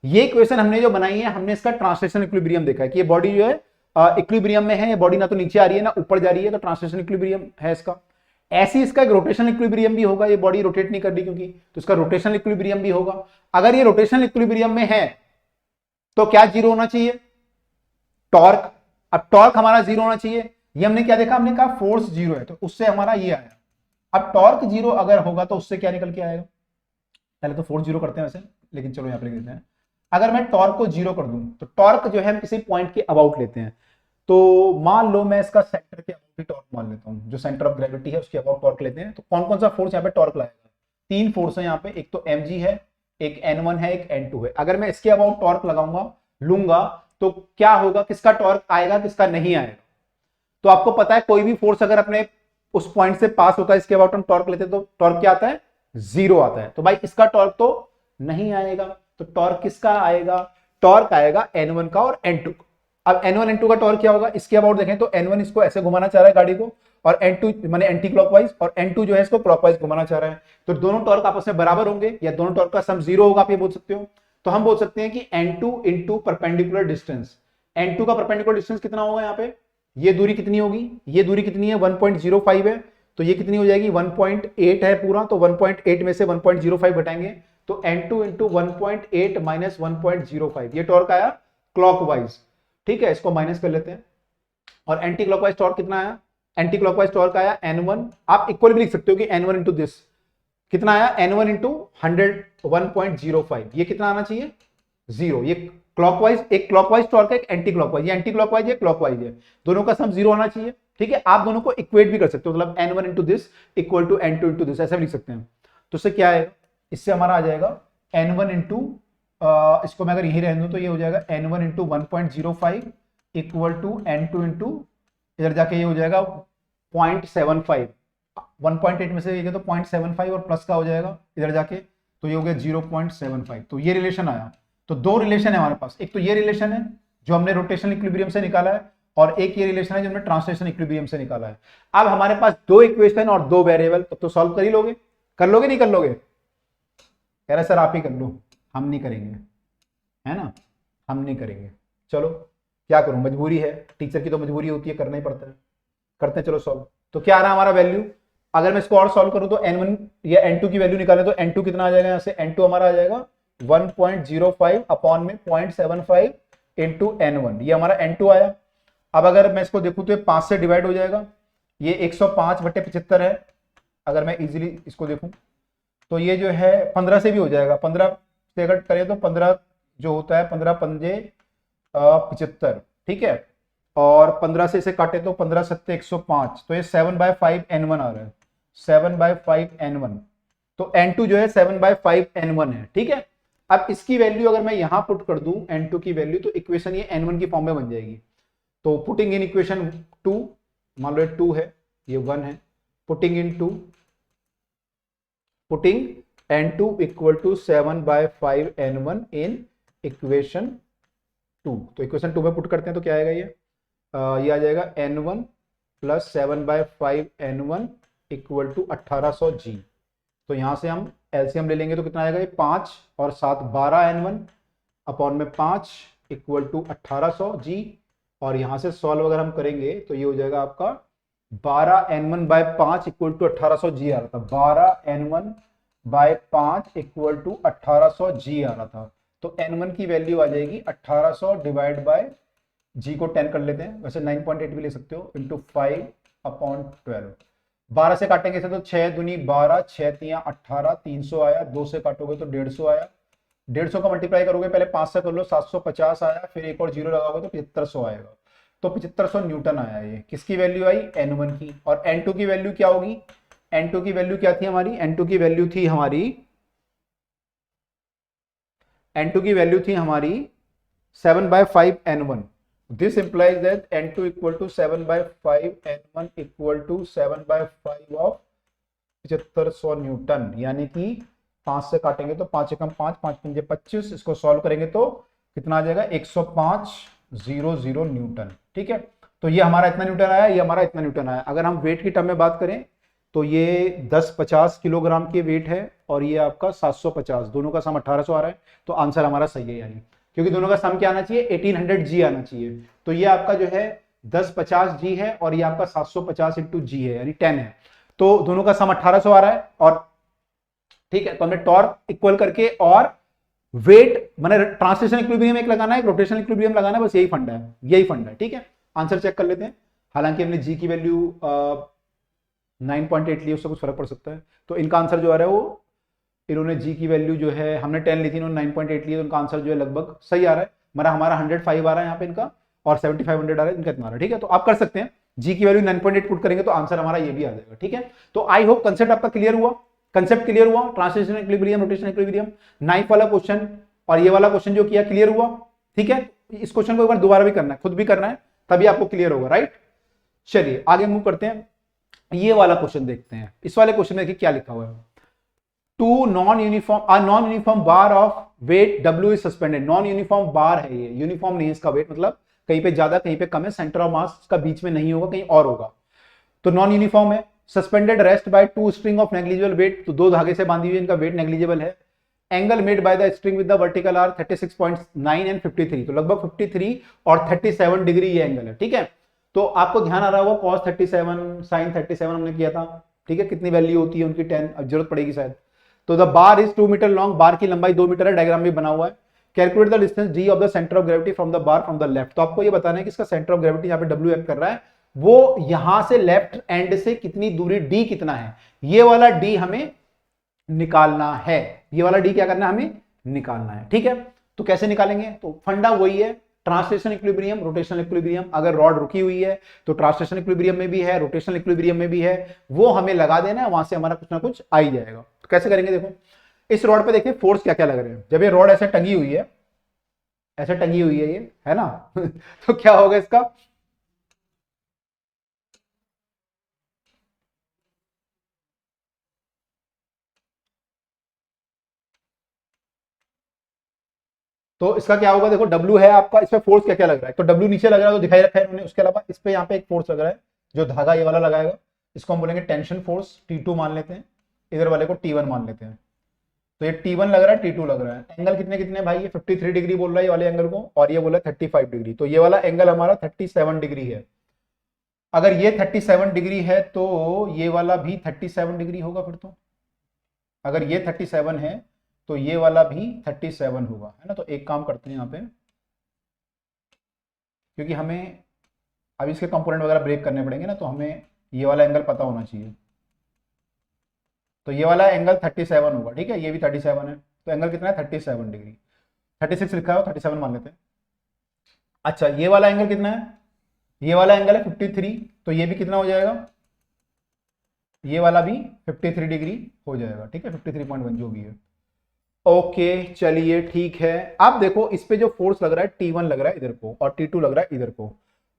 ये इक्वेशन हमने जो बनाई है, हमने इसका ट्रांसलेशन इक्विलिब्रियम देखा है कि ये बॉडी जो है इक्विलिब्रियम में है, ये बॉडी ना तो नीचे आ रही है ना ऊपर जा रही है, तो ट्रांसलेशन इक्विलिब्रियम है इसका। ऐसे इसका एक रोटेशन इक्विलिब्रियम भी होगा, ये बॉडी रोटेट नहीं कर रही क्योंकि, तो इसका रोटेशन इक्विलिब्रियम भी होगा। अगर ये रोटेशन इक्विलिब्रियम में है तो क्या जीरो होना चाहिए, टॉर्क। अब टॉर्क हमारा जीरो होना चाहिए, ये हमने क्या देखा, हमने कहा फोर्स जीरो है, तो उससे हमारा ये आया। अब टॉर्क जीरो अगर होगा तो उससे क्या निकल के आएगा, पहले तो फोर्स जीरो करते हैं वैसे, लेकिन चलो यहां पर लिख देते हैं। अगर मैं टॉर्क को जीरो कर दूं तो टॉर्क जो है हम किसी पॉइंट के अबाउट लेते हैं, तो मान लो मैं इसका सेंटर के अबाउट ही टॉर्क मान लेता हूं, जो सेंटर ऑफ ग्रेविटी है उसके अबाउट टॉर्क लेते हैं। तो कौन कौन सा फोर्स यहाँ पे टॉर्क लाएगा, तीन फोर्स है यहाँ पे, एक तो mg है, एक N1 है, एक N2 है। अगर मैं इसके अबाउट टॉर्क लगाऊंगा लूंगा तो क्या होगा, किसका टॉर्क आएगा किसका नहीं आएगा। तो आपको पता है कोई भी फोर्स अगर अपने उस पॉइंट से पास होता है, इसके अबाउट हम टॉर्क लेते हैं, तो टॉर्क क्या आता है, जीरो आता है। तो भाई इसका टॉर्क तो नहीं आएगा, तो टॉर्क किसका आएगा, टॉर्क आएगा N1 का और N2 का। अब N1 N2 का टॉर्क क्या होगा, इसके अबाउट देखें तो N1 इसको ऐसे घुमाना चाह रहा है गाड़ी को, और N2 माने एंटी क्लॉकवाइज, और N2 जो है इसको क्लॉकवाइज घुमाना चाह रहा है। तो दोनों टॉर्क आपस में बराबर होंगे, या दोनों टॉर्क का सम जीरो होगा, आप ये बोल सकते हो। तो हम बोल सकते हैं कि N2 into perpendicular distance, N2 का परपेंडिकुलर डिस्टेंस कितना होगा, यहाँ पे ये दूरी कितनी होगी, ये दूरी कितनी है 1.05 है, तो ये कितनी हो जाएगी 1.8 है पूरा, तो 1.8 में से 1.05 घटाएंगे, तो N2 इंटू 1.8 माइनस 1.05, ये टॉर्क आया क्लॉकवाइज। ठीक है, इसको माइनस कर लेते हैं। और एंटी क्लॉकवाइज टॉर्क कितना आया, एंटी क्लॉकवाइज टॉर्क आया N1, आप इक्वल भी लिख सकते हो कि N1 इंटू दिस कितना आया, N1 इंटू 101.05, ये कितना आना चाहिए, जीरो। ये क्लॉकवाइज, एक क्लॉकवाइज टॉर्क है, एक एंटी क्लॉकवाइज, ये एंटी क्लॉकवाइज है, क्लॉकवाइज है, दोनों का सम जीरो होना चाहिए। ठीक है, आप दोनों को इक्वेट भी कर सकते हो, मतलब N1 into this equal to N2 into this, ऐसा भी लिख सकते हैं। तो इससे क्या है, इससे हमारा आ जाएगा N1 इंटू, इसको मैं अगर यही रहने दूं तो ये हो जाएगा N1 into 1.05 equal to N2 into, इधर जाके ये हो जाएगा 0.75, 1.8 में से ये तो 0.75 और प्लस का हो जाएगा इधर जाके, तो ये हो गया 0.75। तो ये रिलेशन आया। तो दो रिलेशन है हमारे पास, एक तो ये रिलेशन है जो हमने रोटेशनल इक्विलिब्रियम से निकाला है, और एक ये रिलेशन है जो हमने ट्रांसलेशनल इक्विलिब्रियम से निकाला है। अब हमारे पास दो इक्वेशन और दो वेरिएबल, तो सॉल्व कर ही लोगे, कर लोगे नहीं कर लोगे? कह रहे सर आप ही कर लो, हम नहीं करेंगे, है ना, हम नहीं करेंगे। चलो क्या करूं, मजबूरी है, टीचर की तो मजबूरी होती है, करना ही पड़ता है, करते हैं। चलो सॉल्व। तो क्या आ रहा है हमारा वैल्यू, अगर मैं इसको और सॉल्व करूं तो n1 या n2 की वैल्यू निकालें तो n2 कितना आ जाएगा, यहां से n2 हमारा आ जाएगा 1.05 अपॉन में 0.75 इंटू n1, ये हमारा n2 आया। अब अगर मैं इसको देखूं तो ये 5 से डिवाइड हो जाएगा, ये 105/75 है। अगर मैं इजीली इसको देखूं तो ये जो है 15 से भी हो जाएगा, 15 से अगर करें तो 15 जो होता है 15 पंजे 75, ठीक है, और 15 से इसे काटे तो 15 सत्ते 105, तो ये 7/5 n1 आ रहा है, 7/5 n1। तो n2 जो है 7/5 n1 है, ठीक है। अब इसकी वैल्यू अगर मैं यहां पुट कर दूं n2 की वैल्यू, तो इक्वेशन ये n1 की फॉर्म में बन जाएगी। तो पुटिंग इन इक्वेशन 2, मान लो ये 2 है, ये 1 है, putting in 2, putting n2 equal to 7/5 n1 in equation 2। तो इक्वेशन 2 में पुट करते हैं तो क्या आएगा, ये आ जाएगा n1 plus 7/5 n1 equal to 1800 g। तो यहां से हम एलसीएम ले लेंगे तो कितना आएगा, ये 5 और 7 12 n1 अपॉन में 5 इक्वल टू 1800 g। और यहां से सॉल्व अगर हम करेंगे तो ये हो जाएगा आपका 12n1/5 इक्वल टू 1800 g आ रहा था, 12n1/5 इक्वल टू 1800 g आ रहा था। तो n1 की वैल्यू आ जाएगी 1800 डिवाइड बाय g को 10 कर लेते हैं, वैसे 9.8 भी ले सकते हो, इंटू 5/12। 12 से काटेंगे इसे तो 6 दूनी 12, 6 तियां 18, 300 आया, 2 से काटोगे तो 150 आया, 150 का मल्टीप्लाई करोगे पहले 5 से कर लो, 750 आया, फिर एक और जीरो लगाओगे तो 7500 आएगा। तो 7500 न्यूटन आया। ये किसकी वैल्यू आई, n1 की। और n2 की वैल्यू क्या होगी, n2 की वैल्यू क्या थी हमारी, n2 की वैल्यू थी हमारी, n2 की वैल्यू थी हमारी 7/5 n1। This implies that n2 equal to 7/5 n1 equal to 7/5 of 7500 Newton, यानी कि 5 से काटेंगे तो 5 एकम 5, 5 पंजे 25, इसको सॉल्व करेंगे तो कितना आ जाएगा 105.00 न्यूटन, ठीक है। तो ये हमारा इतना न्यूटन आया, ये हमारा इतना न्यूटन आया। अगर हम वेट की टर्म में बात करें तो ये 1050 किलोग्राम की वेट है और ये आपका 750, दोनों का सम 1800 आ रहा है। तो आंसर हमारा सही है, यानी क्योंकि दोनों का सम क्या आना चाहिए, 1800 जी आना चाहिए। तो ये आपका जो है 1050 जी है और ये आपका 750 इंटू जी है, यानी 10 है। तो दोनों का सम 1800 आ रहा है, और ठीक है, तो हमने टॉर्क इक्वल करके और वेट मैंने ट्रांसलेशनल इक्विलिब्रियम एक लगाना है, एक रोटेशनल इक्विलिब्रियम लगाना है, बस यही फंडा है, यही फंडा है, ठीक है। आंसर चेक कर लेते हैं। हालांकि हमने जी की वैल्यू 9.8 ली, उससे कुछ फर्क पड़ सकता है। तो इनका आंसर जो आ रहा है वो, इन्होंने जी की वैल्यू जो है हमने 10 ली थी, इन्होंने 9.8 ली, तो उनका आंसर जो है लगभग सही आ रहा है। हमारा 105 आ रहा है यहाँ पे इनका, और 7500 आ रहा है इनका, इतना आ रहा है, ठीक है। तो आप कर सकते हैं, जी की वैल्यू 9.8 पुट करेंगे तो आंसर हमारा ये भी आ जाएगा, ठीक है। तो आई होप कंसेप्ट आपका क्लियर हुआ, कंसेप्ट क्लियर हुआ, translational equilibrium, rotational equilibrium, 9th वाला क्वेश्चन और ये वाला क्वेश्चन जो किया क्लियर हुआ, ठीक है। इस क्वेश्चन को एक बार दोबारा भी करना है, खुद भी करना है, तभी आपको क्लियर होगा, राइट। चलिए आगे मूव करते हैं, ये वाला क्वेश्चन देखते हैं। इस वाले क्वेश्चन में क्या लिखा हुआ है, two non uniform bar of weight W is suspended. Non uniform bar है, ये यूनिफॉर्म नहीं है इसका वेट, मतलब कहीं पे ज्यादा कहीं पे कम है, सेंटर ऑफ मास का बीच में नहीं होगा, कहीं और होगा, तो नॉन यूनिफॉर्म है। Suspended rest by 2 string of negligible weight, तो 2 धागे से बांधी हुई, इनका वेट नेग्लिजिबल है। Angle made by the string with the vertical are 36.9 and 53, तो लगभग 53 और 37 डिग्री ये एंगल है, ठीक है। तो आपको ध्यान आ रहा होगा cos 37 sin 37 हमने किया था, ठीक है, कितनी वैल्यू होती है उनकी 10, अब जरूरत पड़ेगी शायद। तो the bar is 2 metre long, bar की लंबाई 2 मीटर है, डायग्राम भी बना हुआ है। Calculate the distance D of the centre of gravity from the bar from the left, तो आपको ये बताना है कि इसका सेंटर ऑफ ग्रेविटी यहाँ पे डब्ल्यू एक्ट कर रहा है, वो यहां से लेफ्ट एंड से कितनी दूरी डी कितना है, ये वाला डी हमें निकालना है, ये वाला डी क्या करना है, हमें निकालना है, ठीक है। तो कैसे निकालेंगे, तो फंडा वही है, ट्रांसलेशनल इक्विलिब्रियम, रोटेशनल इक्विलिब्रियम। अगर रॉड रुकी हुई है तो ट्रांसलेशनल इक्विलिब्रियम में भी है, रोटेशनल इक्विलिब्रियम में भी है, वो हमें लगा देना है, वहां से हमारा कुछ ना कुछ आ ही जाएगा। तो कैसे करेंगे, देखो इस रॉड पे देखिए फोर्स क्या क्या लग रहे हैं। जब ये रॉड ऐसे टंगी हुई है, ऐसे टंगी हुई है ये, है ना तो क्या होगा इसका, तो इसका क्या होगा, देखो W है आपका, इस पे फोर्स क्या क्या लग रहा है, तो W नीचे लग रहा है तो दिखाई रखा है इन्होंने, उसके अलावा इस पे यहाँ पे एक फोर्स लग रहा है जो धागा ये वाला लगाएगा, इसको हम बोलेंगे टेंशन फोर्स, T2 मान लेते हैं, इधर वाले को T1 मान लेते हैं। तो ये T1 लग रहा है, T2 लग रहा है, एंगल कितने कितने भाई, ये 53 डिग्री बोल रहा है ये वाले एंगल को, और ये बोला 35 डिग्री, तो ये वाला एंगल हमारा 37 डिग्री है। अगर ये 37 डिग्री है तो ये वाला भी 37 डिग्री होगा फिर तो, अगर ये 37 है तो ये वाला भी 37 होगा, है ना। तो एक काम करते हैं यहाँ पे, क्योंकि हमें अब इसके कंपोनेंट वगैरह ब्रेक करने पड़ेंगे ना, तो हमें ये वाला एंगल पता होना चाहिए। तो ये वाला एंगल 37 होगा, ठीक है, ये भी 37 है, तो एंगल कितना है 37 डिग्री, 36 लिखा है 37 मान लेते हैं। अच्छा ये वाला एंगल कितना है, ये वाला एंगल है 53, तो ये भी कितना हो जाएगा, ये वाला भी 53 डिग्री हो जाएगा, ठीक है, 53.1 जो भी है। ओके चलिए ठीक है। अब देखो इस पे जो फोर्स लग रहा है T1 लग रहा है इधर को और T2 लग रहा है इधर को,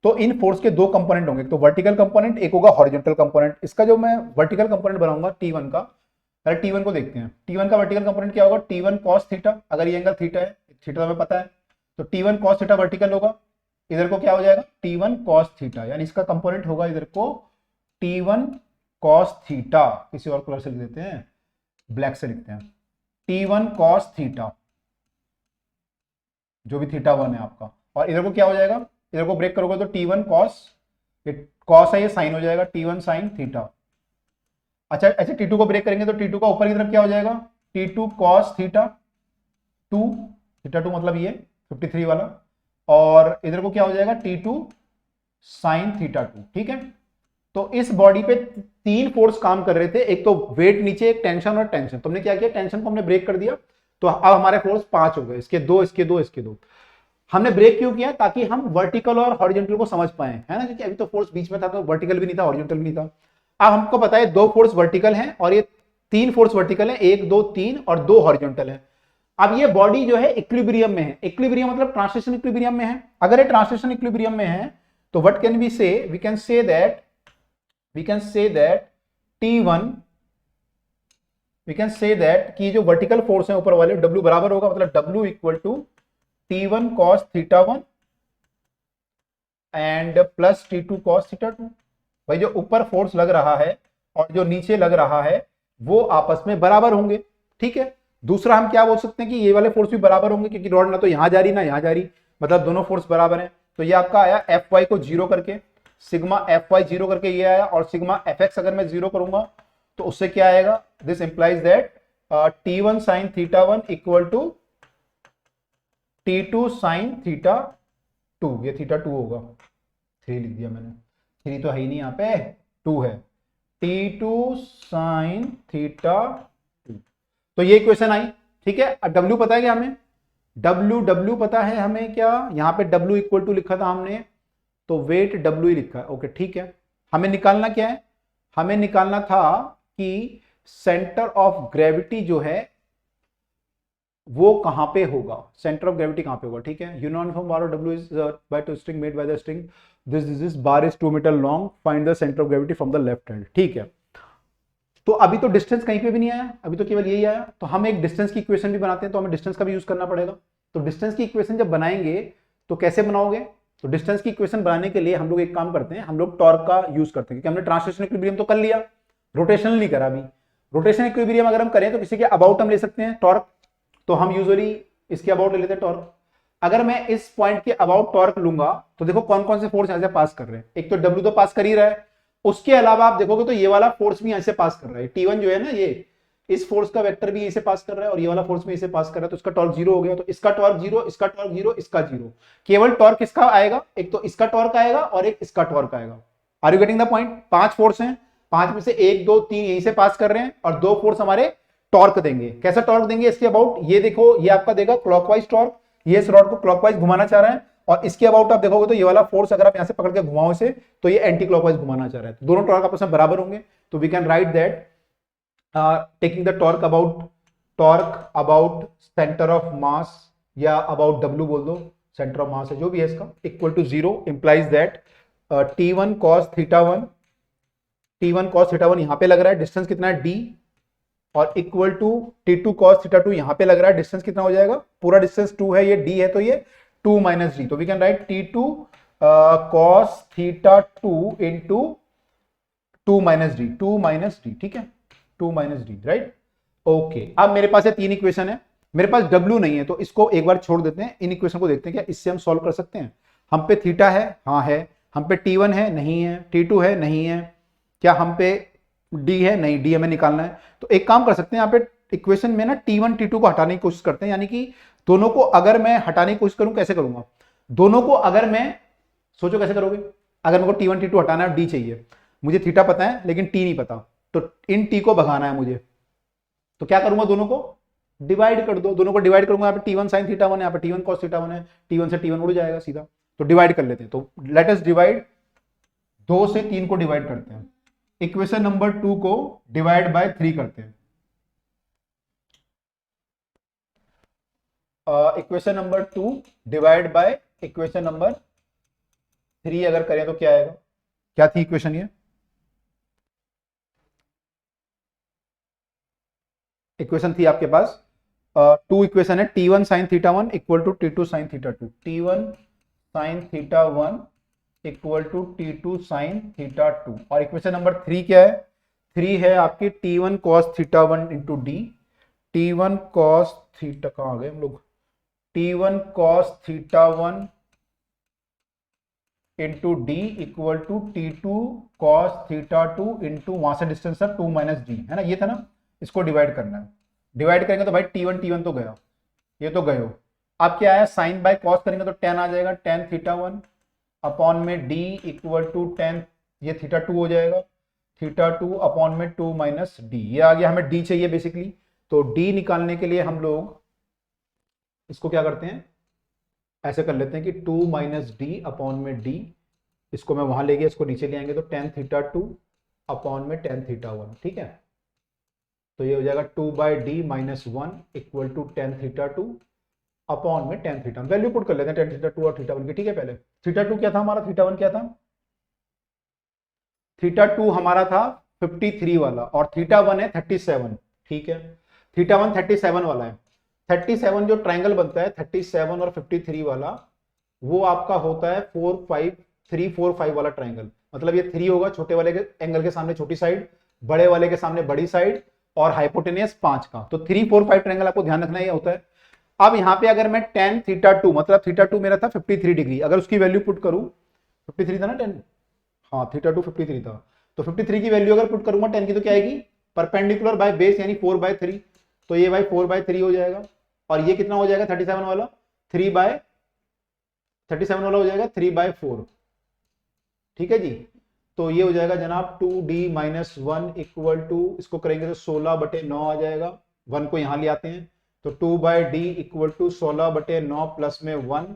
तो इन फोर्स के दो कंपोनेंट होंगे, एक तो वर्टिकल कंपोनेंट, एक होगा हॉरिजॉन्टल कंपोनेंट। इसका जो मैं वर्टिकल कंपोनेंट बनाऊंगा T1 का, पहले T1 को देखते हैं। T1 का वर्टिकल कंपोनेंट क्या होगा, T1 cos थीटा, अगर ये एंगल थीटा है, थीटा हमें पता है, तो T1 cos थीटा वर्टिकल होगा, इधर को क्या हो जाएगा T1 cos थीटा, यानी इसका कंपोनेंट होगा इधर को T1 cos थीटा, किसी और कलर से लिख देते हैं, ब्लैक से लिखते हैं, T1 cos थीटा, जो भी थीटा 1 है आपका, और इधर को क्या हो जाएगा, इधर को ब्रेक करोगे तो T1 cos, ये cos है ये साइन हो जाएगा, T1 sin थीटा। अच्छा ऐसे T2 को ब्रेक करेंगे तो T2 का ऊपर की तरफ क्या हो जाएगा, T2 cos थीटा 2, थीटा 2 मतलब ये 53 वाला, और इधर को क्या हो जाएगा T2 sin थीटा 2, ठीक है। तो इस बॉडी पे तीन फोर्स काम कर रहे थे, एक तो वेट नीचे, एक टेंशन और टेंशन। तुमने क्या किया, टेंशन को हमने ब्रेक कर दिया, तो अब हमारे फोर्स 5 हो गए, इसके दो, इसके दो, इसके दो। हमने ब्रेक क्यों किया, ताकि हम वर्टिकल और हॉरिजॉन्टल को समझ पाए, है ना, क्योंकि अभी तो फोर्स बीच में था तो वर्टिकल भी नहीं था हॉरिजॉन्टल भी नहीं था। अब हमको पता है दो फोर्स वर्टिकल हैं और ये तीन फोर्स वर्टिकल है, 1 2 3 और 2 हॉरिजॉन्टल है। अब ये बॉडी जो है इक्विलिब्रियम में है, इक्विलिब्रियम मतलब ट्रांसलेशन इक्विलिब्रियम में है। अगर ये ट्रांसलेशन इक्विलिब्रियम में है तो what can we say, we can say that T1, we can say that कि जो वर्टिकल फोर्स है ऊपर वाले W बराबर होगा, मतलब W equal to T1 cos theta 1 and plus T2 cos theta 2। भाई जो ऊपर फोर्स लग रहा है और जो नीचे लग रहा है वो आपस में बराबर होंगे, ठीक है। दूसरा हम क्या बोल सकते हैं कि ये वाले फोर्स भी बराबर होंगे, क्योंकि रॉड ना तो यहां जा रही ना यहां जा रही, मतलब दोनों फोर्स बराबर हैं। तो ये आपका आया Fy को जीरो करके, सिग्मा Fy जीरो करके ये आया, और सिग्मा Fx अगर मैं जीरो करूंगा तो उससे क्या आएगा, this implies that T1 sin theta 1 equal to T2 sin theta 2, ये थीटा 2 होगा, 3 लिख दिया मैंने, 3 तो है ही नहीं यहाँ पे, 2 है, T2 sin थीटा 2। तो ये इक्वेशन आई, ठीक है। अब W पता है क्या हमें, W पता है हमें क्या, यहाँ पे W इक्वल टू लिखा था हमने, तो वेट W ही लिखा है, ओके ठीक है। हमें निकालना क्या है, हमें निकालना था कि सेंटर ऑफ ग्रेविटी जो है वो कहां पे होगा, सेंटर ऑफ ग्रेविटी कहां पे होगा, ठीक है। Uniform bar W is by two string made by the string, this bar is 2 metre long, find the centre of gravity from the left hand, ठीक है। तो अभी तो डिस्टेंस कहीं पे भी नहीं आया, अभी तो केवल यही आया, तो हम एक डिस्टेंस की इक्वेशन भी बनाते हैं, तो हमें डिस्टेंस का भी यूज करना पड़ेगा। तो डिस्टेंस की इक्वेशन जब बनाएंगे तो कैसे बनाओगे, तो डिस्टेंस की इक्वेशन बनाने के लिए हम लोग एक काम करते हैं, हम लोग टॉर्क का यूज करते हैं, क्योंकि हमने ट्रांसलेशन इक्विलिब्रियम तो कर लिया, रोटेशनल नहीं करा अभी। रोटेशन इक्विलिब्रियम अगर हम करें तो किसी के अबाउट हम ले सकते हैं टॉर्क, तो हम यूजुअली इसके अबाउट ले लेते हैं टॉर्क। अगर मैं इस पॉइंट के अबाउट टॉर्क लूंगा तो देखो कौन कौन से फोर्स यहां से पास कर रहे हैं, एक तो W तो पास कर ही रहा है, उसके अलावा आप देखोगे तो ये वाला फोर्स भी यहां से पास कर रहा है, T1 जो है ना, ये इस फोर्स का वेक्टर भी इसे पास कर रहा है और ये वाला फोर्स भी इसे पास कर रहा है, तो इसका टॉर्क जीरो हो गया। तो इसका टॉर्क जीरो, इसका टॉर्क जीरो, इसका जीरो, केवल टॉर्क किसका आएगा, एक तो इसका टॉर्क आएगा और एक इसका टॉर्क आएगा। Are you getting the point, 5 force हैं, 5 में से 1 2 3 यहीं से पास कर रहे हैं और 2 फोर्स हमारे टॉर्क देंगे। कैसा टॉर्क देंगे इसके अबाउट, ये देखो ये आपका देगा क्लॉकवाइज टॉर्क, ये इस रॉड को क्लॉकवाइज घुमाना चाह रहा है, और इसके अबाउट आप देखोगे तो ये वाला फोर्स अगर आप यहां से पकड़ के घुमाओ इसे तो ये एंटी क्लॉकवाइज घुमाना चाह रहा है, तो दोनों टॉर्क आपस में बराबर होंगे। तो we can write that taking the torque about centre of mass, या अबाउट W बोल दो, सेंटर ऑफ मास है जो भी है इसका, equal to 0 implies that T1 cos theta 1 यहां पे लग रहा है, डिस्टेंस कितना है D, और equal to T2 cos theta 2 यहां पे लग रहा है, डिस्टेंस कितना हो जाएगा, पूरा डिस्टेंस 2 है, ये d है तो ये 2 माइनस डी, तो we can write T2 cos theta 2 into 2 minus D, ठीक है, 2 माइनस डी, राइट। ओके, अब मेरे पास ये तीन इक्वेशन है, मेरे पास W नहीं है तो इसको एक बार छोड़ देते हैं, इन इक्वेशन को देखते हैं क्या इससे हम सॉल्व कर सकते हैं। हम पे थीटा है, हाँ है, हम पे T1 है, नहीं है, T2 है, नहीं है, क्या हम पे D है, नहीं, D हमें निकालना है। तो एक काम कर सकते हैं, यहाँ पे इक्वेशन में ना T1 T2 को हटाने की कोशिश करते हैं, यानी कि दोनों को अगर मैं हटाने की कोशिश करूं, कैसे करूंगा, दोनों को अगर मैं, सोचो कैसे करोगे, अगर मेरे को T1 T2 हटाना है, D चाहिए, मुझे थीटा पता है लेकिन T नहीं पता, तो इन T को भगाना है मुझे, तो क्या करूंगा, दोनों को डिवाइड कर दो, दोनों को डिवाइड करूंगा, यहाँ पे T1 sin थीटा 1 है, यहाँ पे T1 cos थीटा 1 है, T1 से T1 उड़ जाएगा सीधा, तो डिवाइड कर लेते हैं। तो लेट अस डिवाइड, 2 से 3 को डिवाइड करते हैं, इक्वेशन नंबर 2 को डिवाइड बाय 3 करते हैं, equation number 2 divide by equation number 3 अगर करें तो क्या आएगा, क्या थी इक्वेशन ये, इक्वेशन थी आपके पास टू इक्वेशन है, T1 sin theta 1 equal to T2 sin theta 2, T1 sin theta 1 equal to T2 sin theta 2, और इक्वेशन नंबर 3 क्या है, 3 है आपकी T1 cos theta 1 into D, T1 cos theta, कहाँ आ गए हम लोग, T1 cos theta 1 into D equal to T2 cos theta 2 into, वहां से डिस्टेंस है 2 माइनस डी, है ना, ये था ना, इसको डिवाइड करना है, डिवाइड करेंगे तो भाई T1 तो गया, ये तो गए हो, अब क्या है, साइन बाय कॉस करेंगे तो टेन आ जाएगा, टेन थीटा 1 अपॉन में डी इक्वल टू टेन, ये थीटा 2 हो जाएगा, थीटा 2 अपॉन में 2 माइनस डी, ये आ गया, हमें डी चाहिए बेसिकली, तो डी निकालने के लिए हम लोग इसको क्या करते हैं, ऐसे कर लेते हैं कि 2 माइनस डी अपॉन में डी, इसको मैं वहां ले गया, इसको नीचे ले आएंगे तो टेन थीटा 2 अपॉन में टेन थीटा 1, ठीक है, तो ये हो जाएगा 2 by D minus 1 equal to tan theta 2 upon में टेन थीटा, वैल्यू पुट कर लेते हैं टेन थीटा 2 और थीटा 1 की, ठीक है, पहले थीटा 2 क्या था हमारा, थीटा 1 क्या था, थीटा 2 हमारा था 53 वाला और थीटा 1 है 37, ठीक है, थीटा 1 37 वाला है, 37 जो ट्राइंगल बनता है 37 और 53 वाला, वो आपका होता है 3 4 5 वाला ट्राइंगल, मतलब ये 3 होगा छोटे वाले के एंगल के सामने छोटी साइड, बड़े वाले के सामने बड़ी साइड, और हाइपोटेनियस 5 का, तो 3 4 5 ट्राइंगल आपको ध्यान रखना, ये होता है। अब यहां पे अगर मैं टेन थीटा 2, मतलब थीटा 2 मेरा था 53 डिग्री, अगर उसकी वैल्यू पुट करूं, 53 था ना टेन, हाँ थीटा 2 53 था, तो 53 की वैल्यू अगर पुट करूंगा टेन की तो क्या आएगी, परपेंडिकुलर बाय बेस यानी 4/3, तो ये भाई 4/3 हो जाएगा, और ये कितना हो जाएगा 37 वाला, 37 वाला हो जाएगा 3/4, ठीक है जी, तो ये हो जाएगा जनाब 2d माइनस 1 इक्वल टू, इसको करेंगे तो 16/9 आ जाएगा, 1 को यहां ले आते हैं, तो 2/d इक्वल टू 16/9 प्लस में 1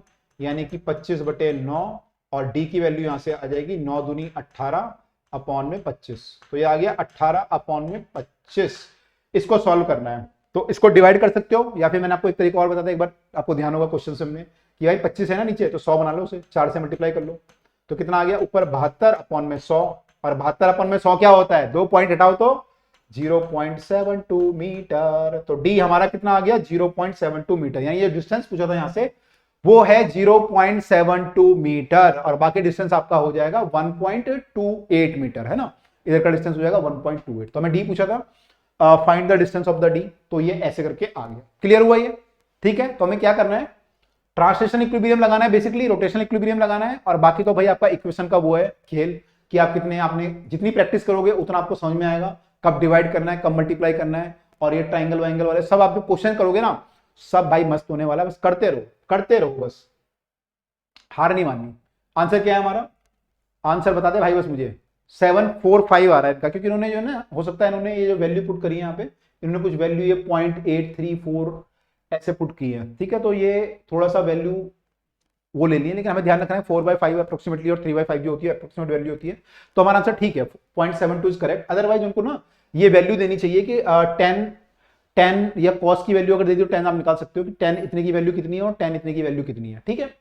यानी कि 25/9, और d की वैल्यू यहां से आ जाएगी 9 दूनी 18 अपॉन में 25, तो ये आ गया 18 अपॉन में 25, इसको सॉल्व करना है, तो इसको डिवाइड कर सकते हो, या फिर मैंने आपको एक तरीका और बताता, एक बार आपको ध्यान होगा क्वेश्चन से हमने कि भाई 25 है ना नीचे, तो 100 बना लो उसे, 4 से मल्टीप्लाई कर लो, तो कितना आ गया ऊपर 72 अपॉन में 100, और 72 अपॉन में 100 क्या होता है, 2 पॉइंट हटाओ तो 0.72 मीटर, तो डी हमारा कितना आ गया 0.72 मीटर, यानी ये डिस्टेंस पूछा था यहां से वो है 0.72 मीटर, और बाकी डिस्टेंस आपका हो जाएगा 1.28 मीटर, है ना, इधर का डिस्टेंस हो जाएगा 1.28, तो हमें डी पूछा था, find the distance of the D, तो ये ऐसे करके आ गया, क्लियर हुआ ये, ठीक है, तो हमें क्या करना है, ट्रांसलेशन इक्विलिब्रियम लगाना है, बेसिकली रोटेशनल इक्विलिब्रियम लगाना है, और बाकी तो भाई आपका इक्वेशन का वो है खेल कि आप कितने, आपने जितनी प्रैक्टिस करोगे उतना आपको समझ में आएगा, कब डिवाइड करना है, कब मल्टीप्लाई करना है, और ये ट्राइंगल वाइंगल वाले सब आप क्वेश्चन करोगे ना, सब भाई मस्त होने वाला है, बस करते रहो बस, हार नहीं माननी। आंसर क्या है हमारा, आंसर बता दे भाई बस मुझे, 745 आ रहा है इनका, क्योंकि इन्होंने जो ना, हो सकता है इन्होंने ये जो वैल्यू पुट करी है यहाँ पे, इन्होंने कुछ वैल्यू ये 0.834 ऐसे पुट की है, ठीक है, तो ये थोड़ा सा वैल्यू वो ले लिए, लेकिन हमें ध्यान रखना है 4/5 अप्रोक्सीमेटली और 3/5 जो होती है अप्रोक्सीमेट वैल्यू होती है, तो हमारा आंसर ठीक है 0.72 इज करेक्ट, अदरवाइज उनको ना ये वैल्यू देनी चाहिए कि 10 या कॉस की वैल्यू अगर दे दी तो 10 आप निकाल सकते हो कि 10 इतने की वैल्यू कितनी है और 10 इतने की वैल्यू कितनी है, ठीक है,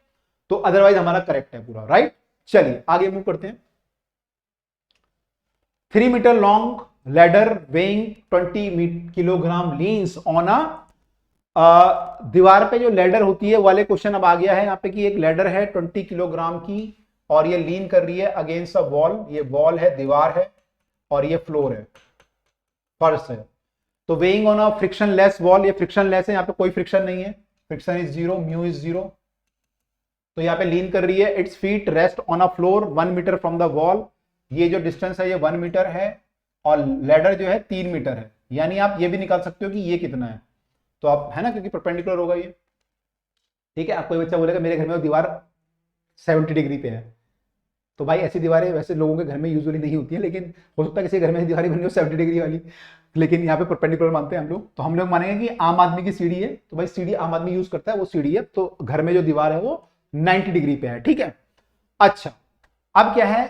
तो अदरवाइज हमारा करेक्ट है पूरा, राइट। चलिए आगे मूव करते हैं। 3 metre long ladder weighing 20 kilogram leans on a, दीवार पे जो लैडर होती है वाले क्वेश्चन अब आ गया है यहाँ पे कि एक लैडर है 20 किलोग्राम की और ये लीन कर रही है अगेंस्ट अ वॉल, ये वॉल है, दीवार है और ये फ्लोर है, फर्श है। तो weighing on a friction less wall, ये फ्रिक्शन लेस है, यहाँ पे कोई फ्रिक्शन नहीं है, friction is zero, mu is zero. तो यहाँ पे लीन कर रही है, its feet rest on a floor 1 metre from the wall, ये जो डिस्टेंस है ये 1 मीटर है और लैडर जो है 3 मीटर है। यानी आप ये भी निकाल सकते हो कि ये कितना है, तो आप है ना, क्योंकि परपेंडिकुलर होगा ये। ठीक है, आप कोई बच्चा बोलेगा मेरे घर में दीवार 70 डिग्री पे है, तो भाई ऐसी दीवारें वैसे लोगों के घर में यूजुअली नहीं होती है, लेकिन हो सकता है किसी घर में दीवारें बनी हो 70 डिग्री वाली, लेकिन यहाँ पे परपेंडिकुलर मानते हैं हम लोग। तो हम लोग मानेंगे कि आम आदमी की सीढ़ी है, तो भाई सीढ़ी आम आदमी यूज करता है, वो सीढ़ी है, तो घर में जो दीवार है वो 90 डिग्री पे है। ठीक है, अच्छा अब क्या है,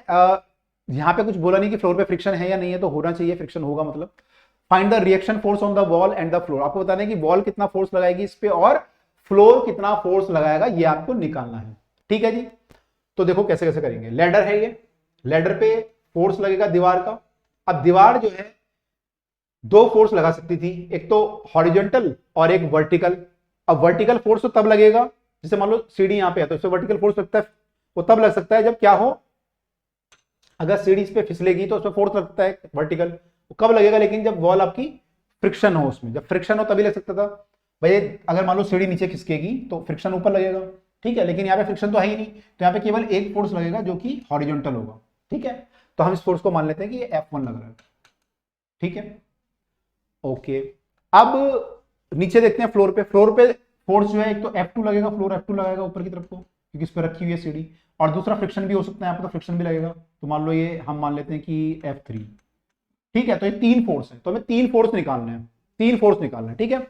यहाँ पे कुछ बोला नहीं कि फ्लोर पे फ्रिक्शन है या नहीं है, तो होना चाहिए, फ्रिक्शन होगा मतलब। Find the reaction force on the wall and the floor, आपको बता दें कि वॉल कितना फोर्स लगाएगी इस पे और फ्लोर कितना फोर्स लगाएगा, ये आपको निकालना है। ठीक है जी, तो देखो कैसे कैसे करेंगे। लैडर है ये, लैडर पे फोर्स लगेगा दीवार का। अब दीवार जो है दो फोर्स लगा सकती थी, एक तो हॉरिजॉन्टल और एक वर्टिकल। अब वर्टिकल फोर्स तो तब लगेगा, जैसे मान लो सीढ़ी यहां पे है तो इससे वर्टिकल फोर्स लगता है, वो तब लग सकता है जब क्या हो, अगर सीढ़ी इस पे फिसलेगी तो उसमें फोर्स लगता है वर्टिकल, वो कब लगेगा, लेकिन जब वॉल आपकी फ्रिक्शन हो, उसमें जब फ्रिक्शन हो तभी लग सकता था। भाई अगर मान लो सीढ़ी नीचे खिसकेगी तो फ्रिक्शन ऊपर लगेगा, ठीक है, लेकिन यहाँ पे फ्रिक्शन तो है ही नहीं, तो यहाँ पे केवल एक फोर्स लगेगा जो कि हॉरिजॉन्टल होगा। ठीक है, तो हम इस फोर्स को मान लेते हैं कि ये F1 लग रहा है। ठीक है, ओके, अब नीचे देखते हैं फ्लोर पे। फ्लोर पे फोर्स जो है एक तो F2 लगेगा, फ्लोर F2 लगाएगा ऊपर की तरफ को, क्योंकि इस पर रखी हुई है सीढ़ी, और दूसरा फ्रिक्शन भी हो सकता है, यहाँ पे तो फ्रिक्शन भी लगेगा, तो मान लो ये हम मान लेते हैं कि F3। ठीक है, तो ये तीन फोर्स है, तो हमें तीन फोर्स निकालना है, तीन फोर्स निकालना है। ठीक है,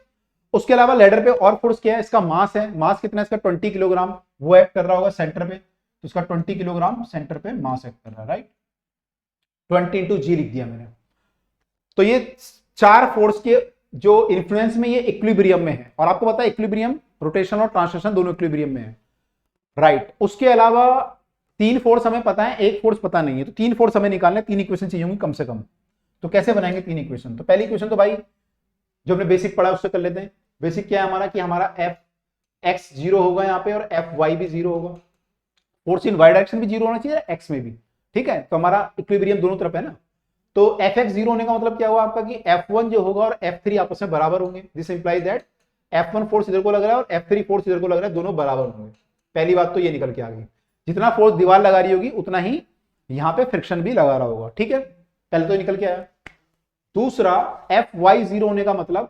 उसके अलावा लेडर पे और फोर्स क्या है, इसका मास है, मास कितना है इसका 20 किलोग्राम, वो एक्ट कर रहा होगा सेंटर पे, तो इसका 20 किलोग्राम सेंटर पे मास एक्ट कर रहा है, राइट, 20 इंटू जी लिख दिया मैंने। तो ये चार फोर्स के जो इन्फ्लुएंस में ये इक्विलिब्रियम में है, और आपको पता है इक्विलिब्रियम रोटेशन और ट्रांसलेशन दोनों इक्विलिब्रियम में है, राइट। उसके अलावा तीन फोर्स हमें पता है, एक फोर्स पता नहीं है, तो तीन फोर्स हमें निकालने, तीन इक्वेशन चाहिए होंगी कम से कम। तो कैसे बनाएंगे तीन इक्वेशन, तो पहली इक्वेशन तो भाई जो हमने बेसिक पढ़ा उससे कर लेते हैं। बेसिक क्या है हमारा कि हमारा एफ एक्स जीरो होगा यहाँ पे और एफ वाई भी जीरो होगा, फोर्स इन वाई डायरेक्शन भी जीरो होना चाहिए एक्स में भी। ठीक है, तो हमारा इक्विलिब्रियम दोनों तरफ है ना, तो एफ एक्स जीरो होने का मतलब क्या हुआ आपका कि F1 जो होगा और F3 आपस में बराबर होंगे, this implies that F1 force इधर को लग रहा है और F3 फोर्स इधर को लग रहा है, दोनों बराबर होंगे। पहली बात तो ये निकल के आ गई, जितना फोर्स दीवार लगा रही होगी उतना ही यहाँ पे फ्रिक्शन भी लगा रहा होगा। ठीक है, पहले तो निकल के आया। दूसरा Fy जीरो होने का मतलब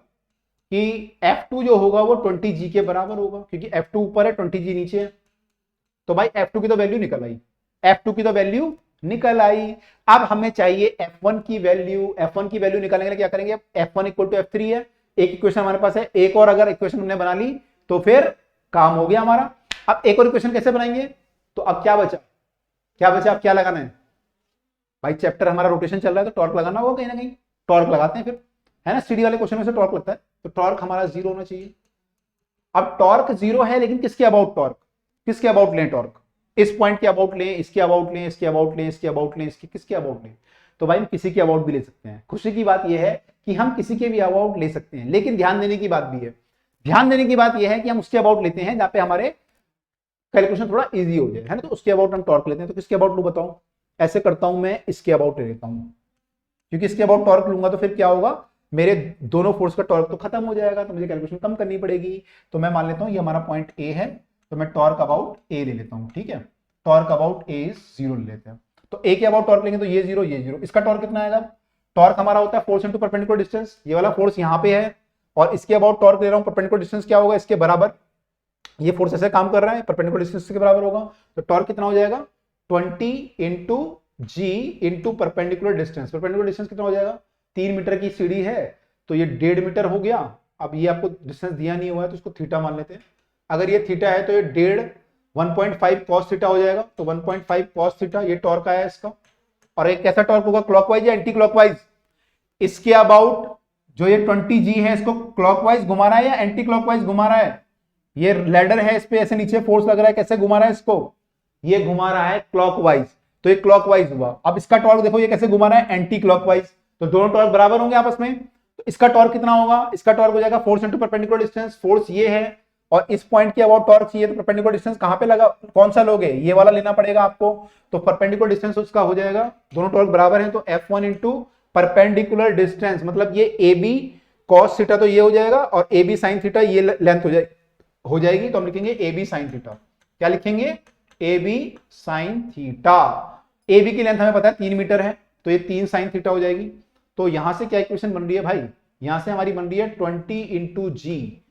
कि F2 जो होगा वो 20G के बराबर होगा, क्योंकि F2 ऊपर है 20G नीचे है, तो भाई F2 की तो वैल्यू निकल आई, F2 की तो वैल्यू निकल आई। अब हमें चाहिए F1 की वैल्यू, F1 की वैल्यू निकालने के लिए क्या करेंगे, F1 इक्वल टू F3 है, एक इक्वेशन हमारे पास है, एक और अगर इक्वेशन हमने बना ली तो फिर काम हो गया हमारा। अब एक और इक्वेशन कैसे बनाएंगे, तो अब क्या बचा, क्या बचा, अब क्या लगाना है भाई, चैप्टर हमारा रोटेशन चल रहा है तो टॉर्क लगाना होगा, कहीं ना कहीं टॉर्क लगाते हैं फिर, है ना, सीढ़ी वाले क्वेश्चन में से टॉर्क लगता है, तो टॉर्क हमारा जीरो होना चाहिए। अब टॉर्क जीरो है, लेकिन किसके अबाउट टॉर्क, किसके अबाउट लें टॉर्क, इस पॉइंट के अबाउट लें, इसके अबाउट लें, इसके अबाउट लें, इसके अबाउट लें, इसके किसके अबाउट लें, तो भाई हम किसी के अबाउट भी ले सकते हैं। खुशी की बात यह है कि हम किसी के भी अबाउट ले सकते हैं, लेकिन ध्यान देने की बात भी है, ध्यान देने की बात यह है कि हम उसके अबाउट लेते हैं जहां पे हमारे कैलकुलेशन थोड़ा इजी हो जाए, है ना, तो उसके अबाउट हम टॉर्क लेते हैं। तो किसके अबाउट लू बताऊं, ऐसे करता हूं मैं, इसके अबाउट ले लेता हूं, क्योंकि इसके अबाउट टॉर्क लूंगा तो फिर क्या होगा, मेरे दोनों फोर्स का टॉर्क तो खत्म हो जाएगा, तो मुझे कैलकुलेशन कम करनी पड़ेगी। तो मैं मान लेता हूं ये हमारा पॉइंट ए है, तो मैं टॉर्क अबाउट ए ले लेता हूं। ठीक है, torque about A is zero ले लेते हैं, तो ए के अबाउट टॉर्क लेंगे तो ये जीरो, ये जीरो, इसका टॉर्क कितना आएगा, टॉर्क हमारा होता है फोर्स इनटू परपेंडिकुलर डिस्टेंस, ये वाला फोर्स यहाँ पे है और इसके अबाउट टॉर्क ले रहा हूं, परपेंडिकुलर डिस्टेंस क्या होगा इसके बराबर, ये फोर्स ऐसे काम कर रहा है, परपेंडिकुलर डिस्टेंस के बराबर होगा, तो टॉर्क कितना हो जाएगा 20 into g into perpendicular distance, perpendicular distance कितना हो जाएगा, 3 मीटर की सीढ़ी है तो ये 1.5 मीटर हो गया। अब ये आपको डिस्टेंस दिया नहीं हुआ है तो इसको थीटा मान लेते हैं, अगर ये थीटा है तो ये 1.5 cos थीटा हो जाएगा, तो 1.5 cos थीटा ये टॉर्क आया इसका। और एक कैसा टॉर्क होगा, क्लॉकवाइज या एंटी क्लॉकवाइज, इसके अबाउट जो ये 20G है इसको क्लॉकवाइज घुमा रहा है या एंटी क्लॉकवाइज घुमा रहा है, ये लैडर है इस पे ऐसे नीचे फोर्स लग रहा है, कैसे घुमा रहा है इसको, ये घुमा रहा है क्लॉकवाइज, तो ये क्लॉकवाइज हुआ। अब इसका टॉर्क देखो ये कैसे घुमा रहा है, एंटी क्लॉकवाइज, तो दोनों टॉर्क बराबर होंगे आपस में। तो इसका टॉर्क कितना होगा, इसका टॉर्क हो जाएगा force into perpendicular distance, force ये है और इस पॉइंट के अबाउट टॉर्क चाहिए, तो परपेंडिकुलर डिस्टेंस कहां पे लगा, कौन सा लोगे, ये वाला लेना पड़ेगा आपको। तो परपेंडिकुलर डिस्टेंस उसका हो जाएगा, दोनों टॉर्क बराबर हैं, तो F1 इंटू परपेंडिकुलर डिस्टेंस मतलब ये AB cos थीटा तो ये हो जाएगा और AB sin थीटा ये लेंथ हो जाएगी, तो हम लिखेंगे AB sin थीटा। क्या लिखेंगे, AB sin थीटा। AB की लेंथ हमें पता है 3 मीटर है, तो ये 3 sin थीटा हो जाएगी। तो यहां से क्या इक्वेशन बन रही है भाई, यहां से हमारी बन रही है 20 इंटू जी।